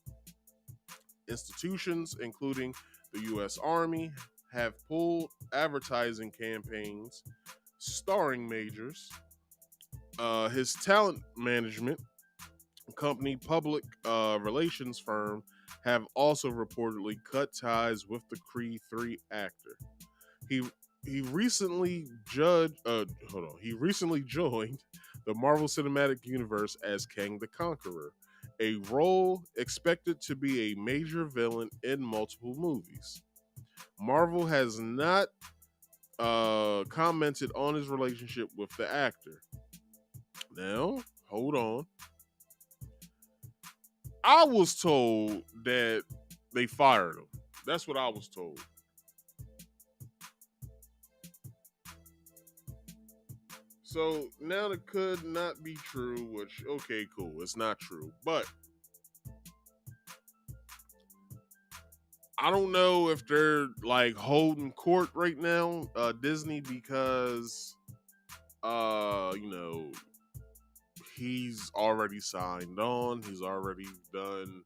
A: Institutions, including the U.S. Army, have pulled advertising campaigns starring Majors. His talent management company, public relations firm, have also reportedly cut ties with the Creed 3 actor. He recently joined the Marvel Cinematic Universe as Kang the Conqueror, a role expected to be a major villain in multiple movies. Marvel has not commented on his relationship with the actor. Now, hold on. I was told that they fired him. That's what I was told. So now that could not be true, which, okay, cool. It's not true. But I don't know if they're like holding court right now, Disney, because, he's already signed on. He's already done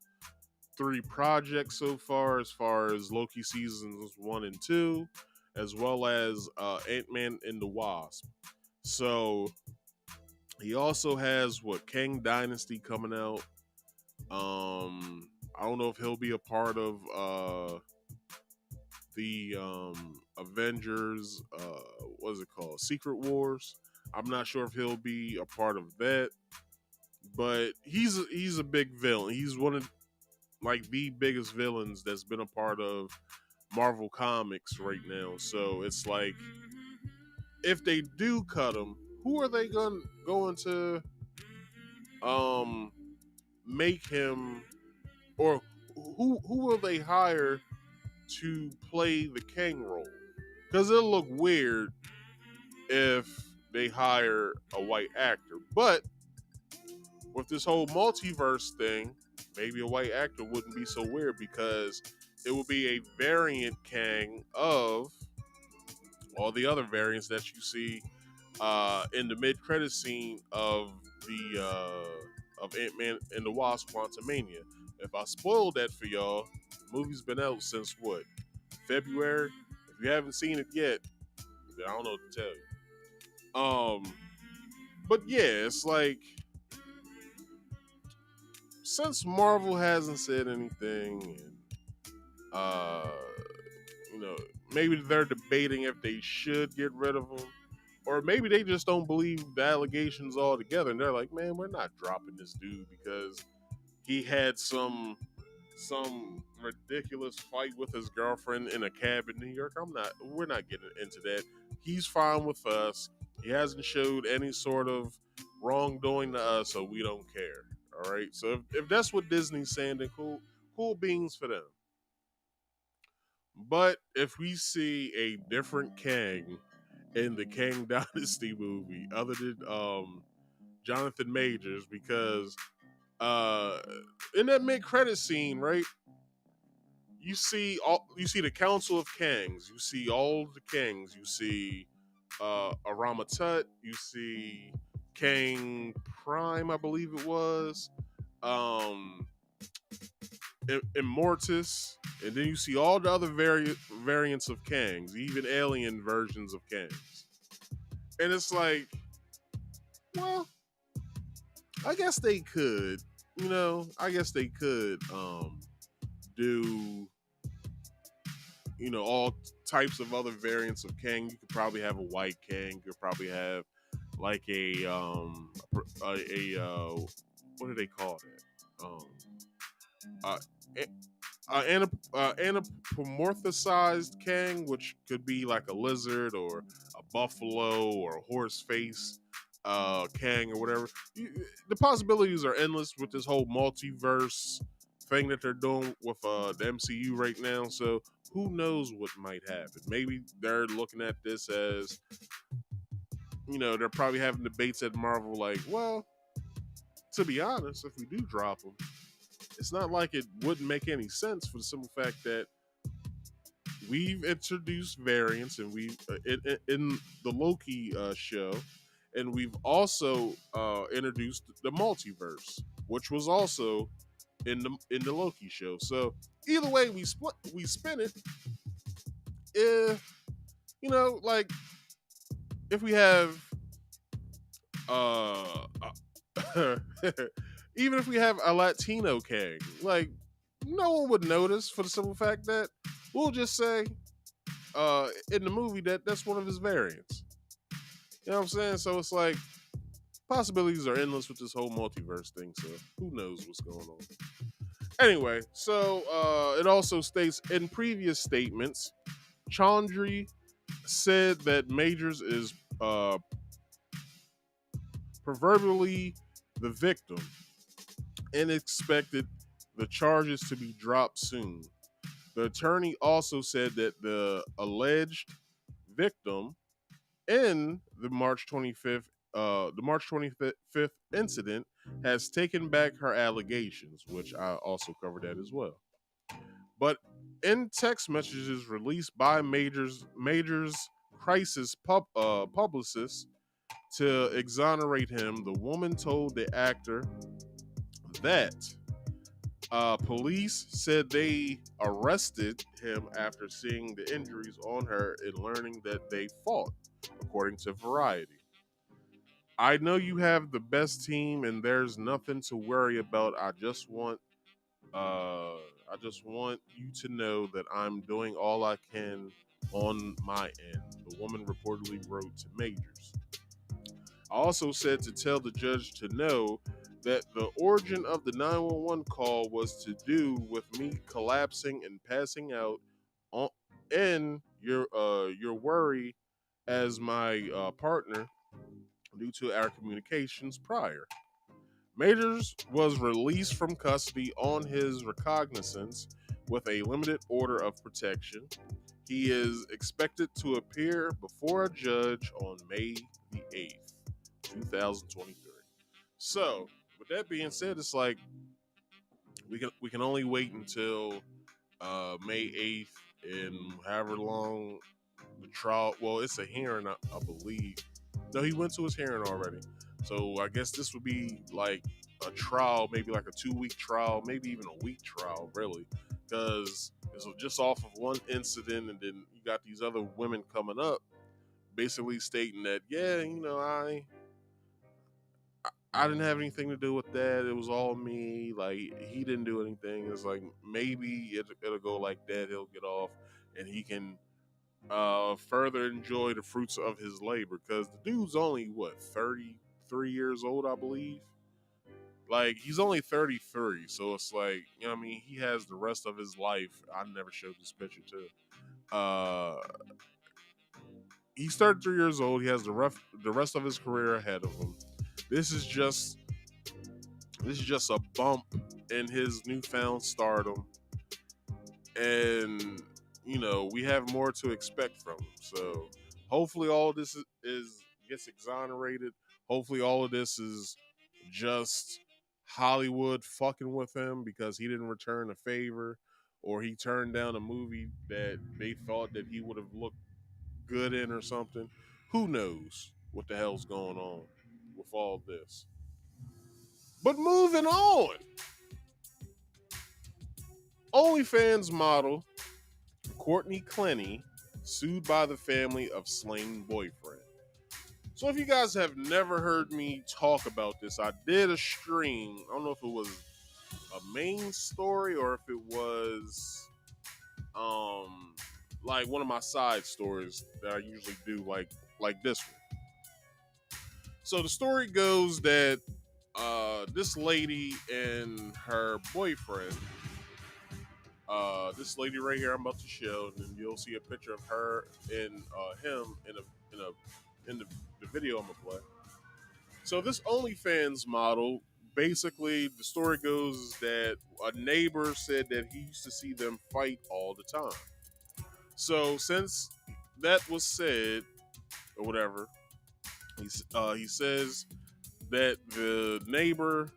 A: 3 projects so far as Loki seasons 1 and 2, as well as Ant-Man and the Wasp. So he also has Kang Dynasty coming out. I don't know if he'll be a part of the Avengers, what's it called? Secret Wars. I'm not sure if he'll be a part of that. But he's a big villain. He's one of the biggest villains that's been a part of Marvel Comics right now. So it's like, if they do cut him, who are they going to make him, or who will they hire to play the Kang role? Because it'll look weird if they hire a white actor. But with this whole multiverse thing, maybe a white actor wouldn't be so weird because it would be a variant Kang of all the other variants that you see in the mid-credit scene of the of Ant-Man and the Wasp: Quantumania. If I spoiled that for y'all, the movie's been out since what? February? If you haven't seen it yet, then I don't know what to tell you. But yeah, it's like, since Marvel hasn't said anything, and maybe they're debating if they should get rid of him, or maybe they just don't believe the allegations altogether, and they're like, man, we're not dropping this dude because he had some ridiculous fight with his girlfriend in a cab in New York. We're not getting into that. He's fine with us. He hasn't showed any sort of wrongdoing to us, so we don't care. All right. So if that's what Disney's saying, then cool beans for them. But if we see a different Kang in the Kang Dynasty movie, other than Jonathan Majors, because in that mid-credit scene, right? You see the Council of Kangs. You see all the Kangs. You see Arama Tut. You see Kang Prime, I believe it was. Immortus, and then you see all the other variants of Kangs, even alien versions of Kangs. And it's like, well, I guess they could, do, all types of other variants of Kang. You could probably have a white Kang. You could probably have like a what do they call that? Anthropomorphized Kang, which could be like a lizard or a buffalo or a horse face Kang or whatever. The possibilities are endless with this whole multiverse thing that they're doing with the MCU right now. So who knows what might happen? Maybe they're looking at this as, they're probably having debates at Marvel like, well, to be honest, if we do drop them, it's not like it wouldn't make any sense for the simple fact that we've introduced variants, and we've in the Loki show, and we've also introduced the multiverse, which was also in the Loki show. So either way we spin it, if if we have even if we have a Latino Kang, like, no one would notice for the simple fact that we'll just say in the movie that's one of his variants. You know what I'm saying? So it's like, possibilities are endless with this whole multiverse thing, so who knows what's going on. Anyway, so it also states in previous statements, Chandri said that Majors is proverbially the victim and expected the charges to be dropped soon. The attorney also said that the alleged victim in the March 25th incident has taken back her allegations, which I also covered that as well. But in text messages released by Major's crisis publicist to exonerate him, the woman told the actor that police said they arrested him after seeing the injuries on her and learning that they fought, according to Variety. I know you have the best team and there's nothing to worry about. I just want you to know that I'm doing all I can on my end, the woman reportedly wrote to Majors. I also said to tell the judge to know that the origin of the 911 call was to do with me collapsing and passing out and your worry as my partner due to our communications prior. Majors was released from custody on his recognizance with a limited order of protection. He is expected to appear before a judge on May the 8th, 2023. So, with that being said, it's like we can only wait until May 8th and however long the trial. Well, it's a hearing, I believe. No, he went to his hearing already. So I guess this would be like a trial, maybe like a 2-week trial, maybe even a week trial, really, because it's just off of one incident, and then you got these other women coming up, basically stating that, yeah, you know, I didn't have anything to do with that. It was all me. Like, he didn't do anything. It's like maybe it'll go like that. He'll get off, and he can further enjoy the fruits of his labor, because the dude's only 33 years old, I believe. Like, he's only 33, so it's like, you know what I mean, he has the rest of his life. I never showed this picture too. He's 33 years old. He has the rest of his career ahead of him. This is just a bump in his newfound stardom, and you know, we have more to expect from him. So hopefully all of this gets exonerated. Hopefully all of this is just Hollywood fucking with him because he didn't return a favor, or he turned down a movie that they thought that he would have looked good in or something. Who knows what the hell's going on with all this. But moving on. Onlyfans model Courtney Clenney sued by the family of slain boyfriend. So if you guys have never heard me talk about this, I did a stream. I don't know if it was a main story or if it was like one of my side stories that I usually do, like this one. So the story goes that this lady and her boyfriend, this lady right here I'm about to show, and then you'll see a picture of her and him in the video I'm gonna play. So this OnlyFans model, basically the story goes that a neighbor said that he used to see them fight all the time. So since that was said, or whatever, he says that the neighbor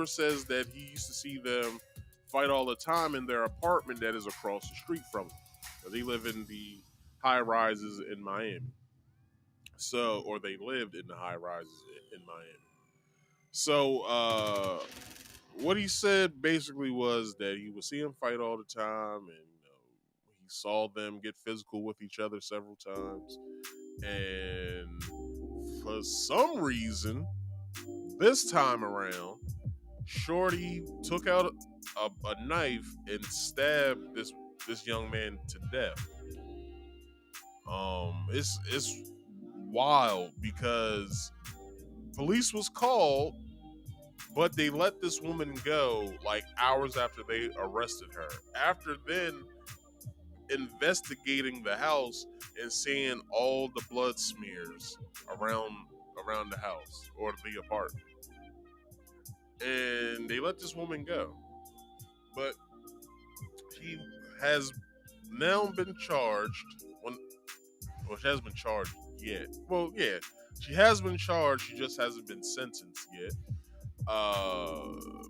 A: says that he used to see them fight all the time in their apartment that is across the street from him. They live in the high rises in Miami. So, or they lived in the high rises in Miami. So, what he said basically was that he would see them fight all the time, and he saw them get physical with each other several times. And for some reason, this time around, Shorty took out a knife and stabbed this young man to death. It's wild because police was called, but they let this woman go like hours after they arrested her. After then investigating the house and seeing all the blood smears around the house or the apartment. And they let this woman go. But she has now been charged. Well, she hasn't been charged yet. Well, yeah, she has been charged. She just hasn't been sentenced yet.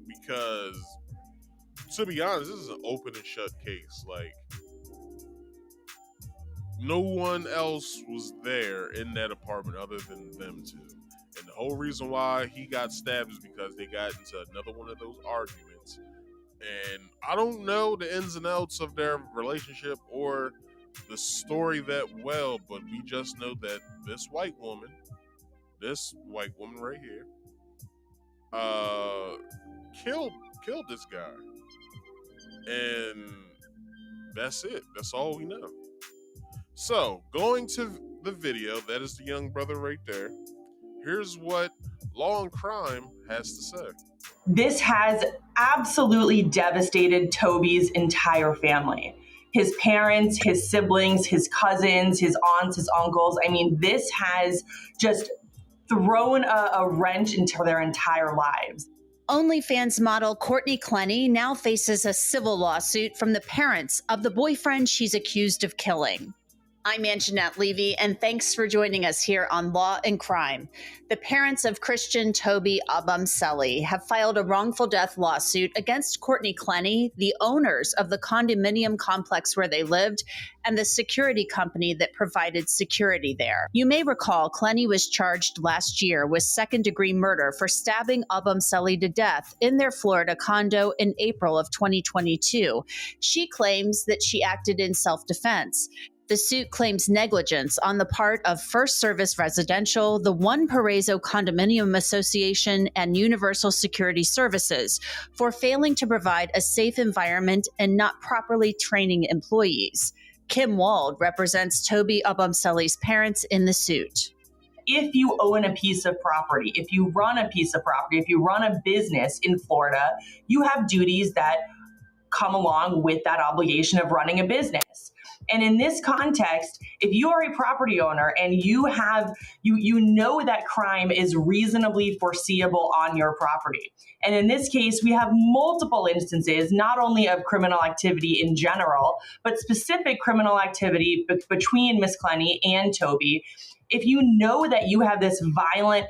A: Because, to be honest, this is an open and shut case. Like, no one else was there in that apartment other than them two. And the whole reason why he got stabbed is because they got into another one of those arguments. And I don't know the ins and outs of their relationship or the story that well, but we just know that this white woman right here, killed this guy. And that's it. That's all we know. So, going to the video, that is the young brother right there. Here's what Law and Crime has to say.
I: This has absolutely devastated Toby's entire family. His parents, his siblings, his cousins, his aunts, his uncles. I mean, this has just thrown a wrench into their entire lives.
J: OnlyFans model Courtney Clenney now faces a civil lawsuit from the parents of the boyfriend she's accused of killing. I'm Anjanette Levy, and thanks for joining us here on Law and Crime. The parents of Christian Toby Abumseli have filed a wrongful death lawsuit against Courtney Clenney, the owners of the condominium complex where they lived, and the security company that provided security there. You may recall Clenney was charged last year with second-degree murder for stabbing Abumseli to death in their Florida condo in April of 2022. She claims that she acted in self-defense. The suit claims negligence on the part of First Service Residential, the One Paraiso Condominium Association, and Universal Security Services for failing to provide a safe environment and not properly training employees. Kim Wald represents Toby Abumseli's parents in the suit.
I: If you own a piece of property, if you run a piece of property, if you run a business in Florida, you have duties that come along with that obligation of running a business. And in this context, if you are a property owner and you know that crime is reasonably foreseeable on your property. And in this case, we have multiple instances, not only of criminal activity in general, but specific criminal activity between Ms. Clenney and Toby. If you know that you have this violent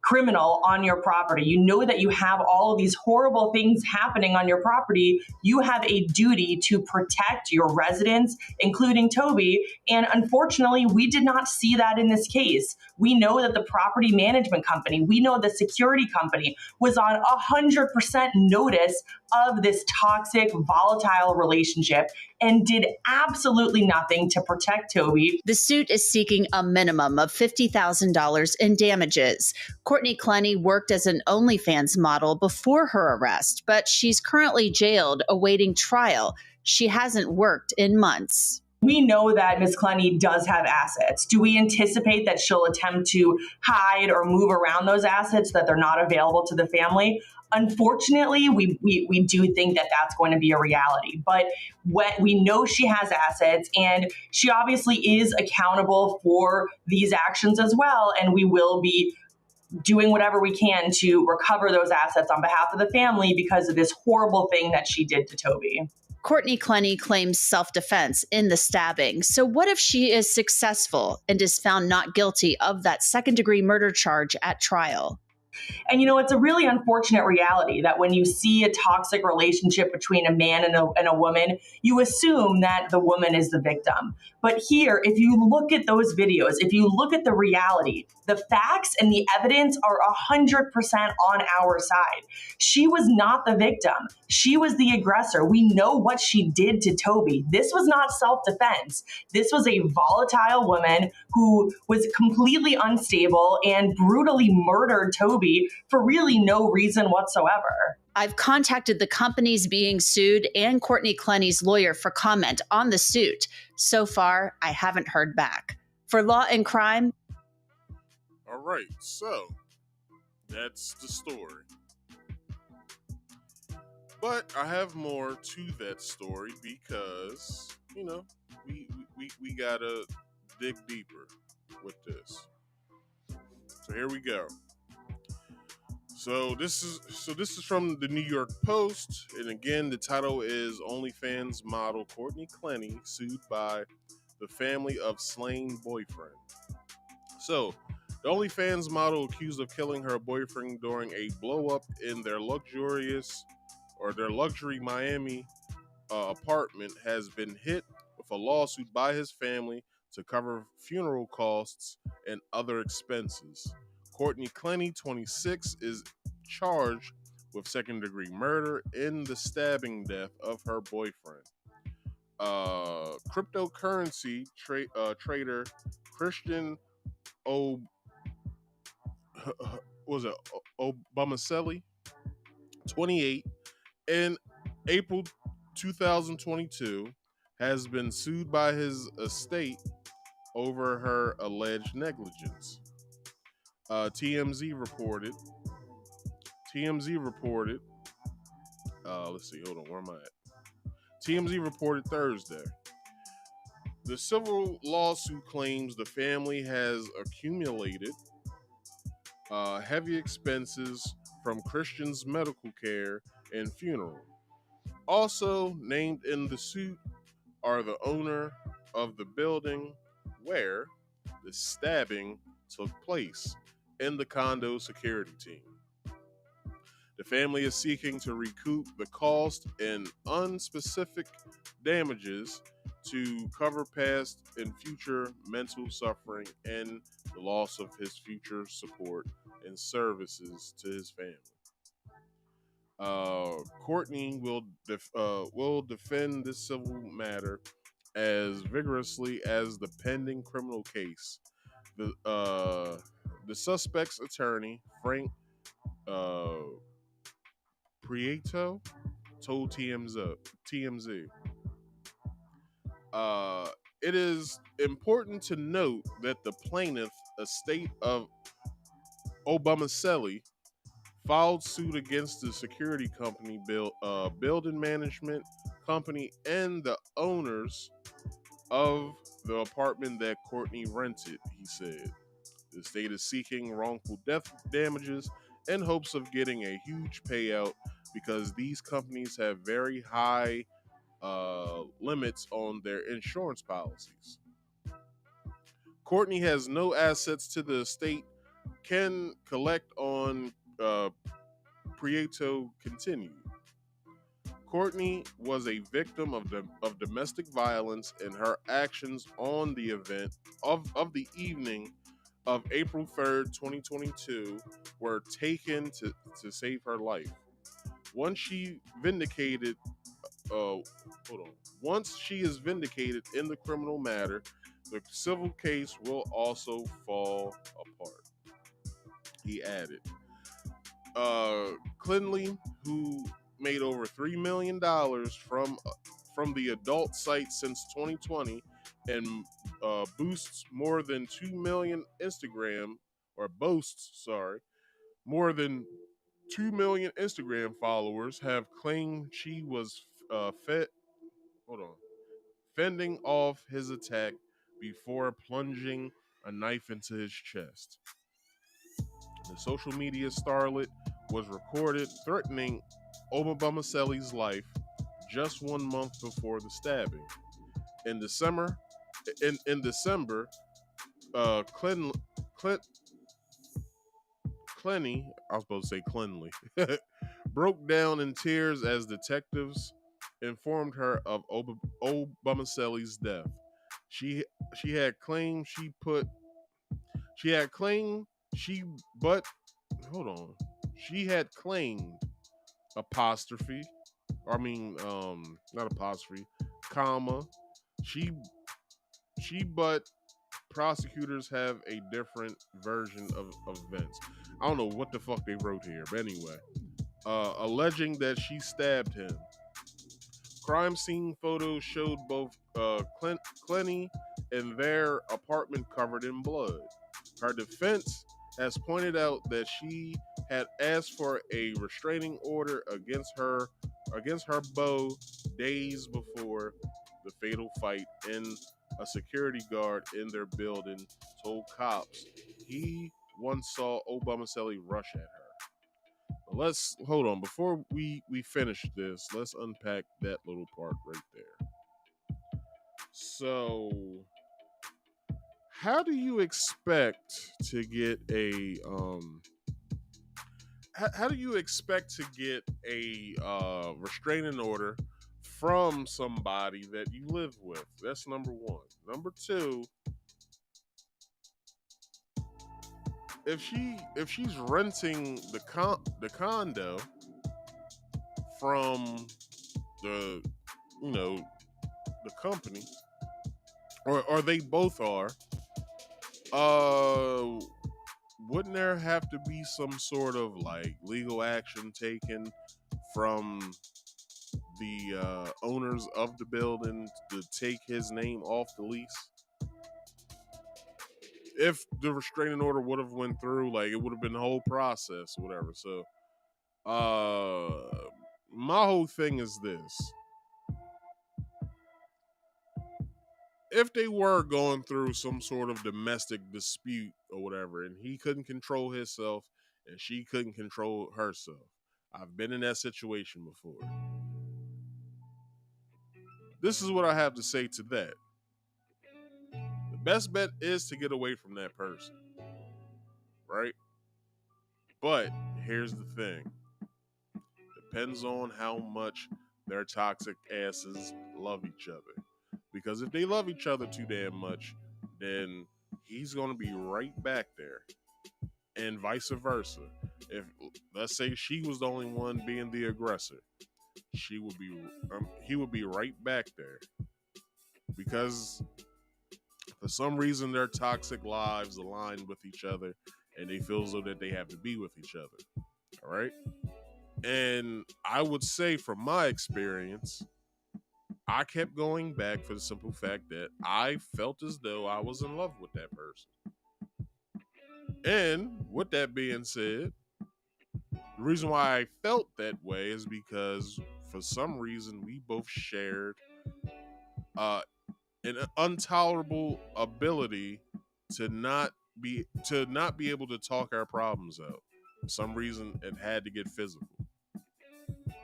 I: criminal on your property, you know that you have all of these horrible things happening on your property, you have a duty to protect your residents, including Toby. And unfortunately, we did not see that in this case. We know that the property management company, we know the security company was on 100% notice of this toxic, volatile relationship and did absolutely nothing to protect Toby.
J: The suit is seeking a minimum of $50,000 in damages. Courtney Clenney worked as an OnlyFans model before her arrest, but she's currently jailed awaiting trial. She hasn't worked in months.
I: We know that Ms. Clenney does have assets. Do we anticipate that she'll attempt to hide or move around those assets, that they're not available to the family? Unfortunately, we do think that that's going to be a reality. But we know she has assets, and she obviously is accountable for these actions as well, and we will be doing whatever we can to recover those assets on behalf of the family because of this horrible thing that she did to Toby.
J: Courtney Clenney claims self-defense in the stabbing. So what if she is successful and is found not guilty of that second-degree murder charge at trial?
I: And, it's a really unfortunate reality that when you see a toxic relationship between a man and a woman, you assume that the woman is the victim. But here, if you look at those videos, if you look at the reality, the facts and the evidence are 100% on our side. She was not the victim. She was the aggressor. We know what she did to Toby. This was not self-defense. This was a volatile woman who was completely unstable and brutally murdered Toby for really no reason whatsoever.
J: I've contacted the companies being sued and Courtney Clenney's lawyer for comment on the suit. So far, I haven't heard back. For Law and Crime.
A: All right, so that's the story. But I have more to that story because, we gotta dig deeper with this. So here we go. So this is from the New York Post, and again, the title is OnlyFans model Courtney Clenney sued by the family of slain boyfriend. So, the OnlyFans model accused of killing her boyfriend during a blow-up in their luxury Miami apartment has been hit with a lawsuit by his family to cover funeral costs and other expenses. Courtney Clenney, 26, is charged with second-degree murder in the stabbing death of her boyfriend. Cryptocurrency trader Christian Abumseli, 28, in April 2022, has been sued by his estate over her alleged negligence. TMZ reported. Let's see. Hold on. Where am I at? TMZ reported Thursday. The civil lawsuit claims the family has accumulated heavy expenses from Christian's medical care and funeral. Also named in the suit are the owner of the building where the stabbing took place and the condo security team. The family is seeking to recoup the cost and unspecific damages to cover past and future mental suffering and the loss of his future support and services to his family. Courtney will defend this civil matter as vigorously as the pending criminal case. The suspect's attorney, Frank uh, Prieto, told TMZ. It is important to note that the plaintiff, estate of Obamacelli, filed suit against the security company, building management company, and the owners of the apartment that Courtney rented, he said. The state is seeking wrongful death damages in hopes of getting a huge payout because these companies have very high limits on their insurance policies. Courtney has no assets to the estate, can collect on Prieto continued. Courtney was a victim of domestic violence, and her actions on the event of the evening of April 3rd, 2022 were taken to save her life. Once she vindicated Once she is vindicated in the criminal matter, the civil case will also fall apart. He added. Clenney, who made over $3 million from the adult site since 2020 and boasts more than 2 million more than 2 million Instagram followers, have claimed she was fending off his attack before plunging a knife into his chest. The social media starlet was recorded threatening Obamacelli's life just 1 month before the stabbing. In December, Clenney, I was supposed to say Clenney, broke down in tears as detectives informed her of Obamacelli's death. She had claimed she had claimed apostrophe, not apostrophe, comma, she but prosecutors have a different version of events. I don't know what the fuck they wrote here, but anyway, alleging that she stabbed him. Crime scene photos showed both Clenney and their apartment covered in blood. Her defense has pointed out that she had asked for a restraining order against her beau days before the fatal fight, and a security guard in their building told cops he once saw Obamacelli rush at her. But let's hold on before we finish this. Let's unpack that little part right there. So, how do you expect to get a restraining order from somebody that you live with? That's number one. Number two, if she's renting the condo from the company, or they both are, wouldn't there have to be some sort of like legal action taken from the owners of the building to take his name off the lease? If the restraining order would have went through, like, it would have been the whole process or whatever. So my whole thing is this: if they were going through some sort of domestic dispute or whatever, and he couldn't control himself and she couldn't control herself, I've been in that situation before. This is what I have to say to that. The best bet is to get away from that person, right? But here's the thing. Depends on how much their toxic asses love each other. Because if they love each other too damn much, then he's going to be right back there. And vice versa. If, let's say, she was the only one being the aggressor, he would be right back there. Because for some reason their toxic lives align with each other and they feel as though that they have to be with each other. All right? And I would say from my experience, I kept going back for the simple fact that I felt as though I was in love with that person. And with that being said, the reason why I felt that way is because for some reason we both shared an intolerable ability to not be able to talk our problems out. For some reason it had to get physical.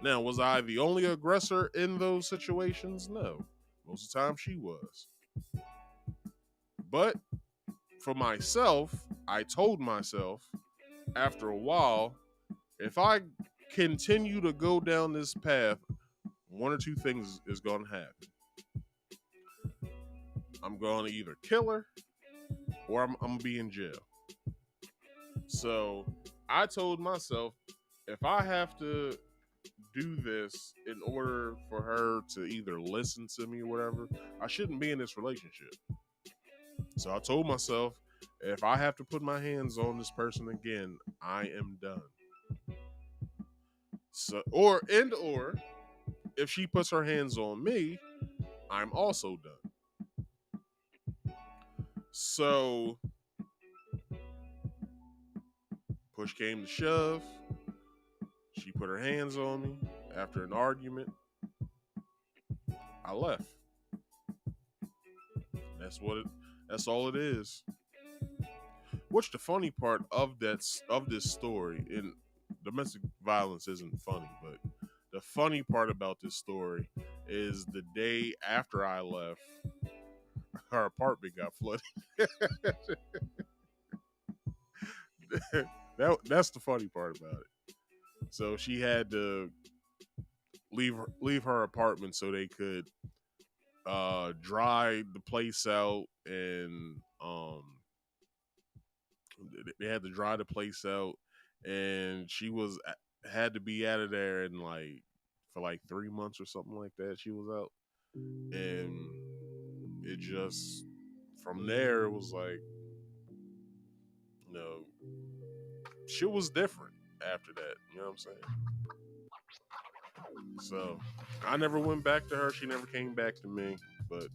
A: Now, was I the only aggressor in those situations? No. Most of the time she was. But for myself, I told myself after a while, if I continue to go down this path, one or two things is going to happen. I'm going to either kill her or I'm going to be in jail. So I told myself, if I have to do this in order for her to either listen to me or whatever, I shouldn't be in this relationship. So I told myself, if I have to put my hands on this person again, I am done. So, or if she puts her hands on me, I'm also done. So push came to shove. She put her hands on me after an argument. I left. That's all it is. What's the funny part of this story? In domestic violence isn't funny, but the funny part about this story is the day after I left, her apartment got flooded. That's the funny part about it. So she had to leave her apartment so they could dry the place out, and they had to dry the place out, and she had to be out of there in for 3 months or something like that. She was out, and it just from there it was like, shit was different after that. You know what I'm saying? So I never went back to her. She never came back to me. But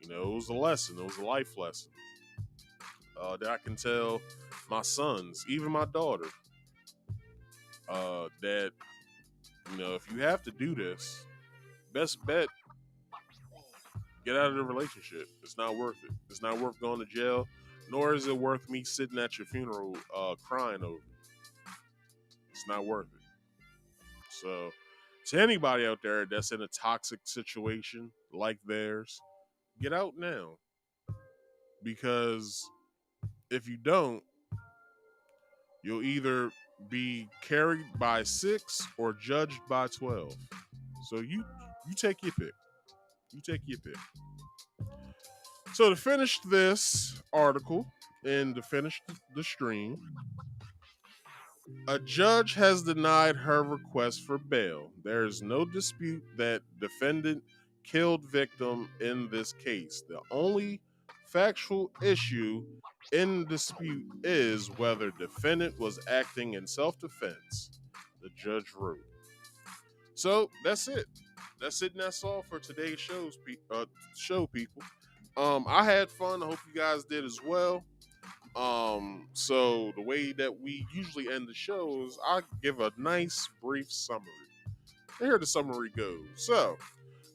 A: it was a lesson. It was a life lesson that I can tell my sons, even my daughter, that if you have to do this, best bet, get out of the relationship. It's not worth it. It's not worth going to jail, nor is it worth me sitting at your funeral crying over it. It's not worth it. So to anybody out there that's in a toxic situation like theirs, get out now. Because if you don't, you'll either be carried by 6 or judged by 12. So you take your pick. You take your pick. So to finish this article and to finish the stream, a judge has denied her request for bail. There is no dispute that defendant killed victim in this case. The only factual issue in dispute is whether defendant was acting in self-defense, the judge ruled. So that's it. That's it, and that's all for today's show, people. I had fun. I hope you guys did as well. So the way that we usually end the show is I give a nice brief summary. And here the summary goes. So,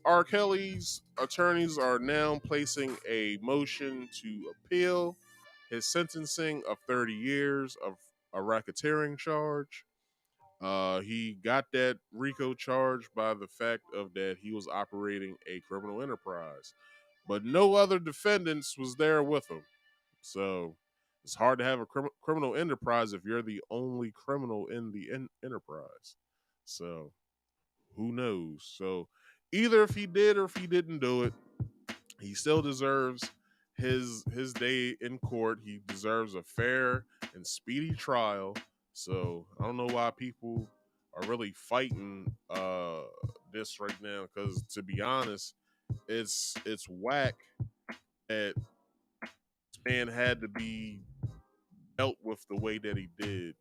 A: R. Kelly's attorneys are now placing a motion to appeal his sentencing of 30 years of a racketeering charge. He got that RICO charge by the fact of that he was operating a criminal enterprise, but no other defendants was there with him. So it's hard to have a criminal enterprise if you're the only criminal in the enterprise. So who knows? So either if he did or if he didn't do it, he still deserves his day in court. He deserves a fair and speedy trial. So I don't know why people are really fighting this right now, because to be honest, it's whack that this man had to be dealt with the way that he did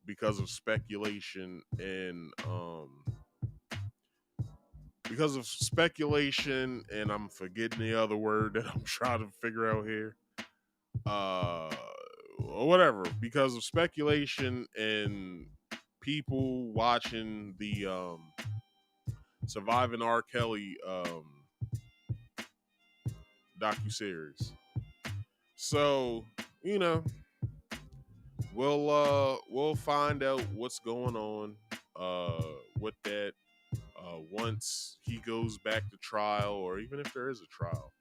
A: because of speculation and I'm forgetting the other word that I'm trying to figure out here. Whatever, because of speculation and people watching the Surviving R. Kelly docuseries. So, we'll find out what's going on with that once he goes back to trial, or even if there is a trial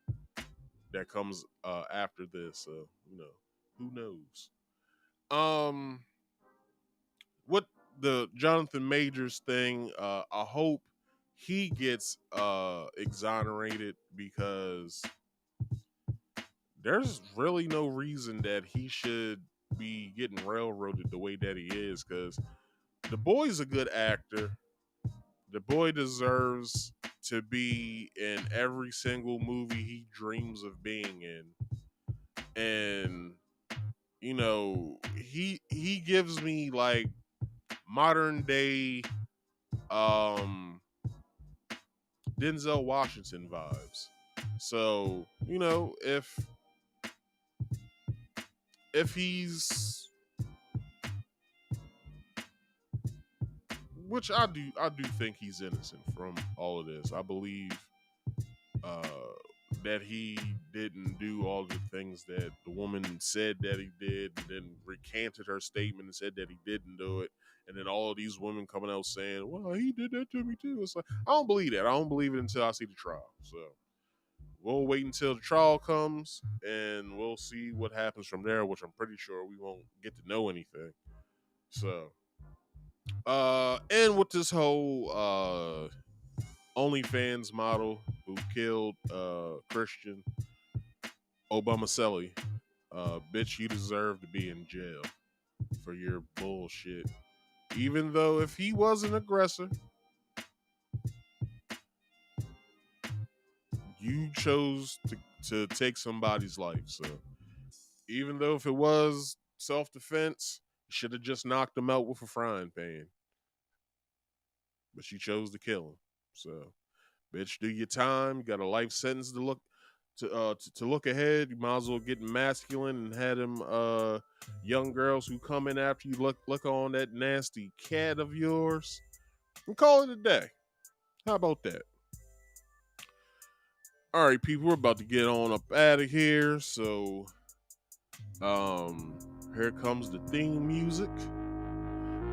A: that comes after this. Who knows? What the Jonathan Majors thing, I hope he gets exonerated, because there's really no reason that he should be getting railroaded the way that he is, because the boy's a good actor. The boy deserves to be in every single movie he dreams of being in. And he gives me like modern day Denzel Washington vibes. So, if he's, which I do think he's innocent from all of this. I believe that he didn't do all the things that the woman said that he did, and then recanted her statement and said that he didn't do it. And then all of these women coming out saying, well, he did that to me too. It's like, I don't believe that. I don't believe it until I see the trial. So we'll wait until the trial comes and we'll see what happens from there, which I'm pretty sure we won't get to know anything. So, and with this whole Onlyfans model who killed Christian Obamaselli, bitch, you deserve to be in jail for your bullshit. Even though if he was an aggressor, you chose to take somebody's life. So even though if it was self-defense, you should have just knocked him out with a frying pan. But you chose to kill him. So, bitch, do your time. You got a life sentence to look ahead. You might as well get masculine and had them young girls who come in after you look on that nasty cat of yours and call it a day. How about that? All right, people, we're about to get on up out of here. So, here comes the theme music.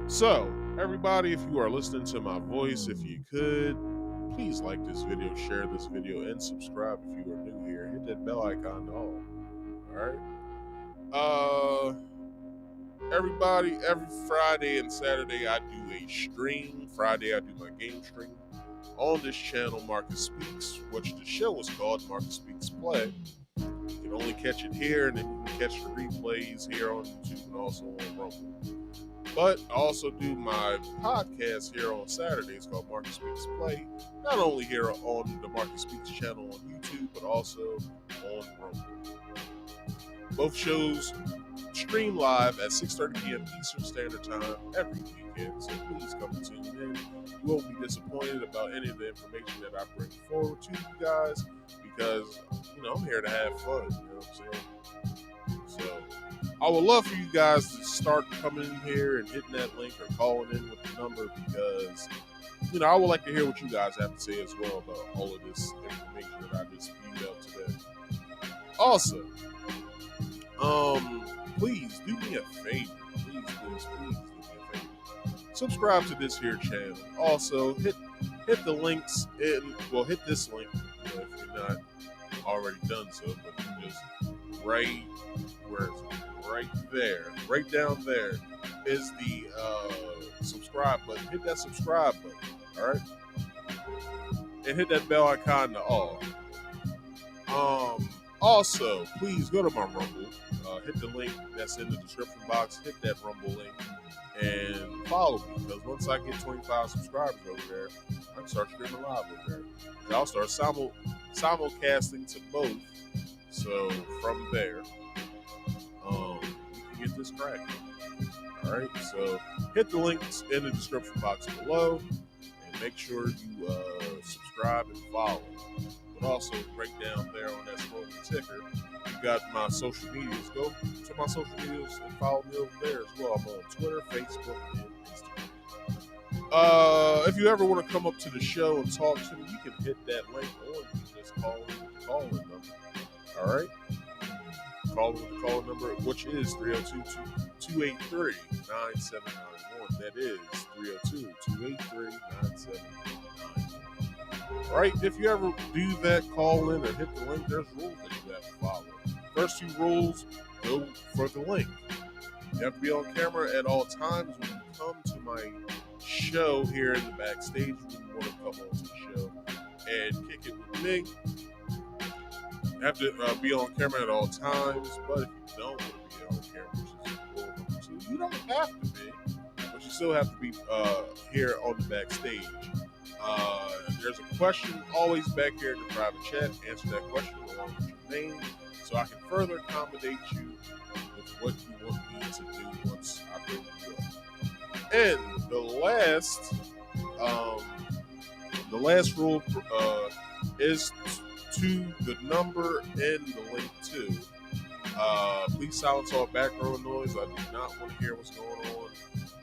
A: So, everybody, if you are listening to my voice, if you could, please like this video, share this video, and subscribe if you are new here. Hit that bell icon to all. All right. Everybody, every Friday and Saturday, I do a stream. Friday, I do my game stream on this channel, Marcus Speaks, which the show is called Marcus Speaks Play. You can only catch it here, and then you can catch the replays here on YouTube and also on Rumble. But I also do my podcast here on Saturdays called Marcus Speaks Play, not only here on the Marcus Speaks channel on YouTube, but also on Rumble. Both shows stream live at 6:30 p.m. Eastern Standard Time every weekend, so please come and tune in. You won't be disappointed about any of the information that I bring forward to you guys, because, I'm here to have fun, you know what I'm saying? So, I would love for you guys to start coming in here and hitting that link or calling in with the number, because, I would like to hear what you guys have to say as well about all of this information that I just spewed out today. Also, please do me a favor. Please do me a favor. Subscribe to this here channel. Also, hit the links hit this link if you're not already done so, but just right there, right down there is the subscribe button. Hit that subscribe button, all right? And hit that bell icon to all. Also, please go to my Rumble. Hit the link that's in the description box. Hit that Rumble link and follow me, because once I get 25 subscribers over there, I can start streaming live over there. I'll start simulcasting to both. So from there, we can get this cracking. All right. So hit the links in the description box below, and make sure you subscribe and follow. But also right down there on that scrolling ticker, you got my social medias. Go to my social medias and follow me over there as well. I'm on Twitter, Facebook, and Instagram. If you ever want to come up to the show and talk to me, you can hit that link, or you can just call in with the call-in number. All right? Call in with the call-in number, which is 302-283-9791. That is 302-283-9791. All right, if you ever do that, call in or hit the link, there's rules that you have to follow. First two rules, go for the link. You have to be on camera at all times when you come to my show here in the backstage. When you want to come on to the show and kick it with me, you have to be on camera at all times. But if you don't want to be on camera, which is rule number 2, you don't have to be, but you still have to be here on the backstage. There's a question always back here in the private chat. Answer that question along with your name, so I can further accommodate you with what you want me to do once I bring you up. And the last rule is to the number in the link too. Please silence all background noise. I do not want to hear what's going on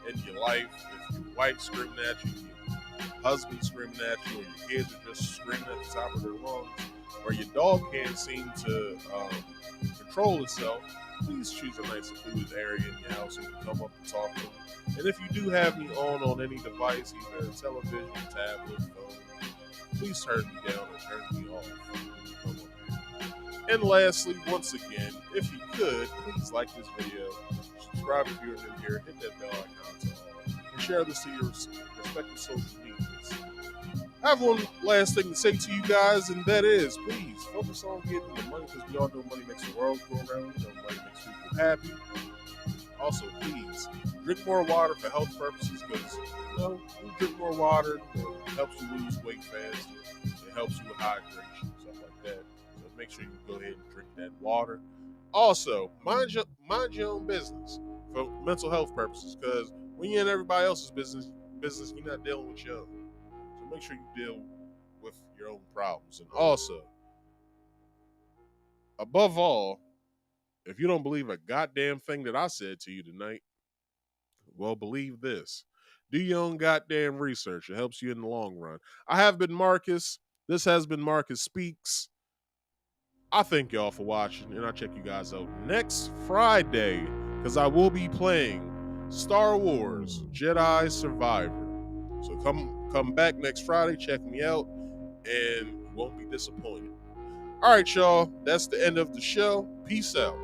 A: in your life. If your wife's screaming at you, husband screaming at you, or your kids are just screaming at the top of their lungs, or your dog can't seem to control itself, please choose a nice secluded area in your house so you can come up and talk to them. And if you do have me on any device, either a television, tablet, phone, please turn me down or turn me off when you come up here. And lastly, once again, if you could, please like this video, subscribe if you're new here, hit that bell icon to all, and share this to your respective social medias. I have one last thing to say to you guys, and that is, please focus on getting the money, because we all know money makes the world go around. We know money makes people happy. Also, please drink more water for health purposes, because when you drink more water, it helps you lose weight faster. It helps you with hydration, stuff like that. So make sure you go ahead and drink that water. Also, mind your own business for mental health purposes, because when you're in everybody else's business, you're not dealing with your own. So make sure you deal with your own problems. And also, above all, if you don't believe a goddamn thing that I said to you tonight, well, believe this. Do your own goddamn research. It helps you in the long run. I have been Marcus. This has been Marcus Speaks. I thank y'all for watching, and I'll check you guys out next Friday, because I will be playing Star Wars Jedi Survivor. So come back next Friday, check me out, and you won't be disappointed. All right, y'all. That's the end of the show. Peace out.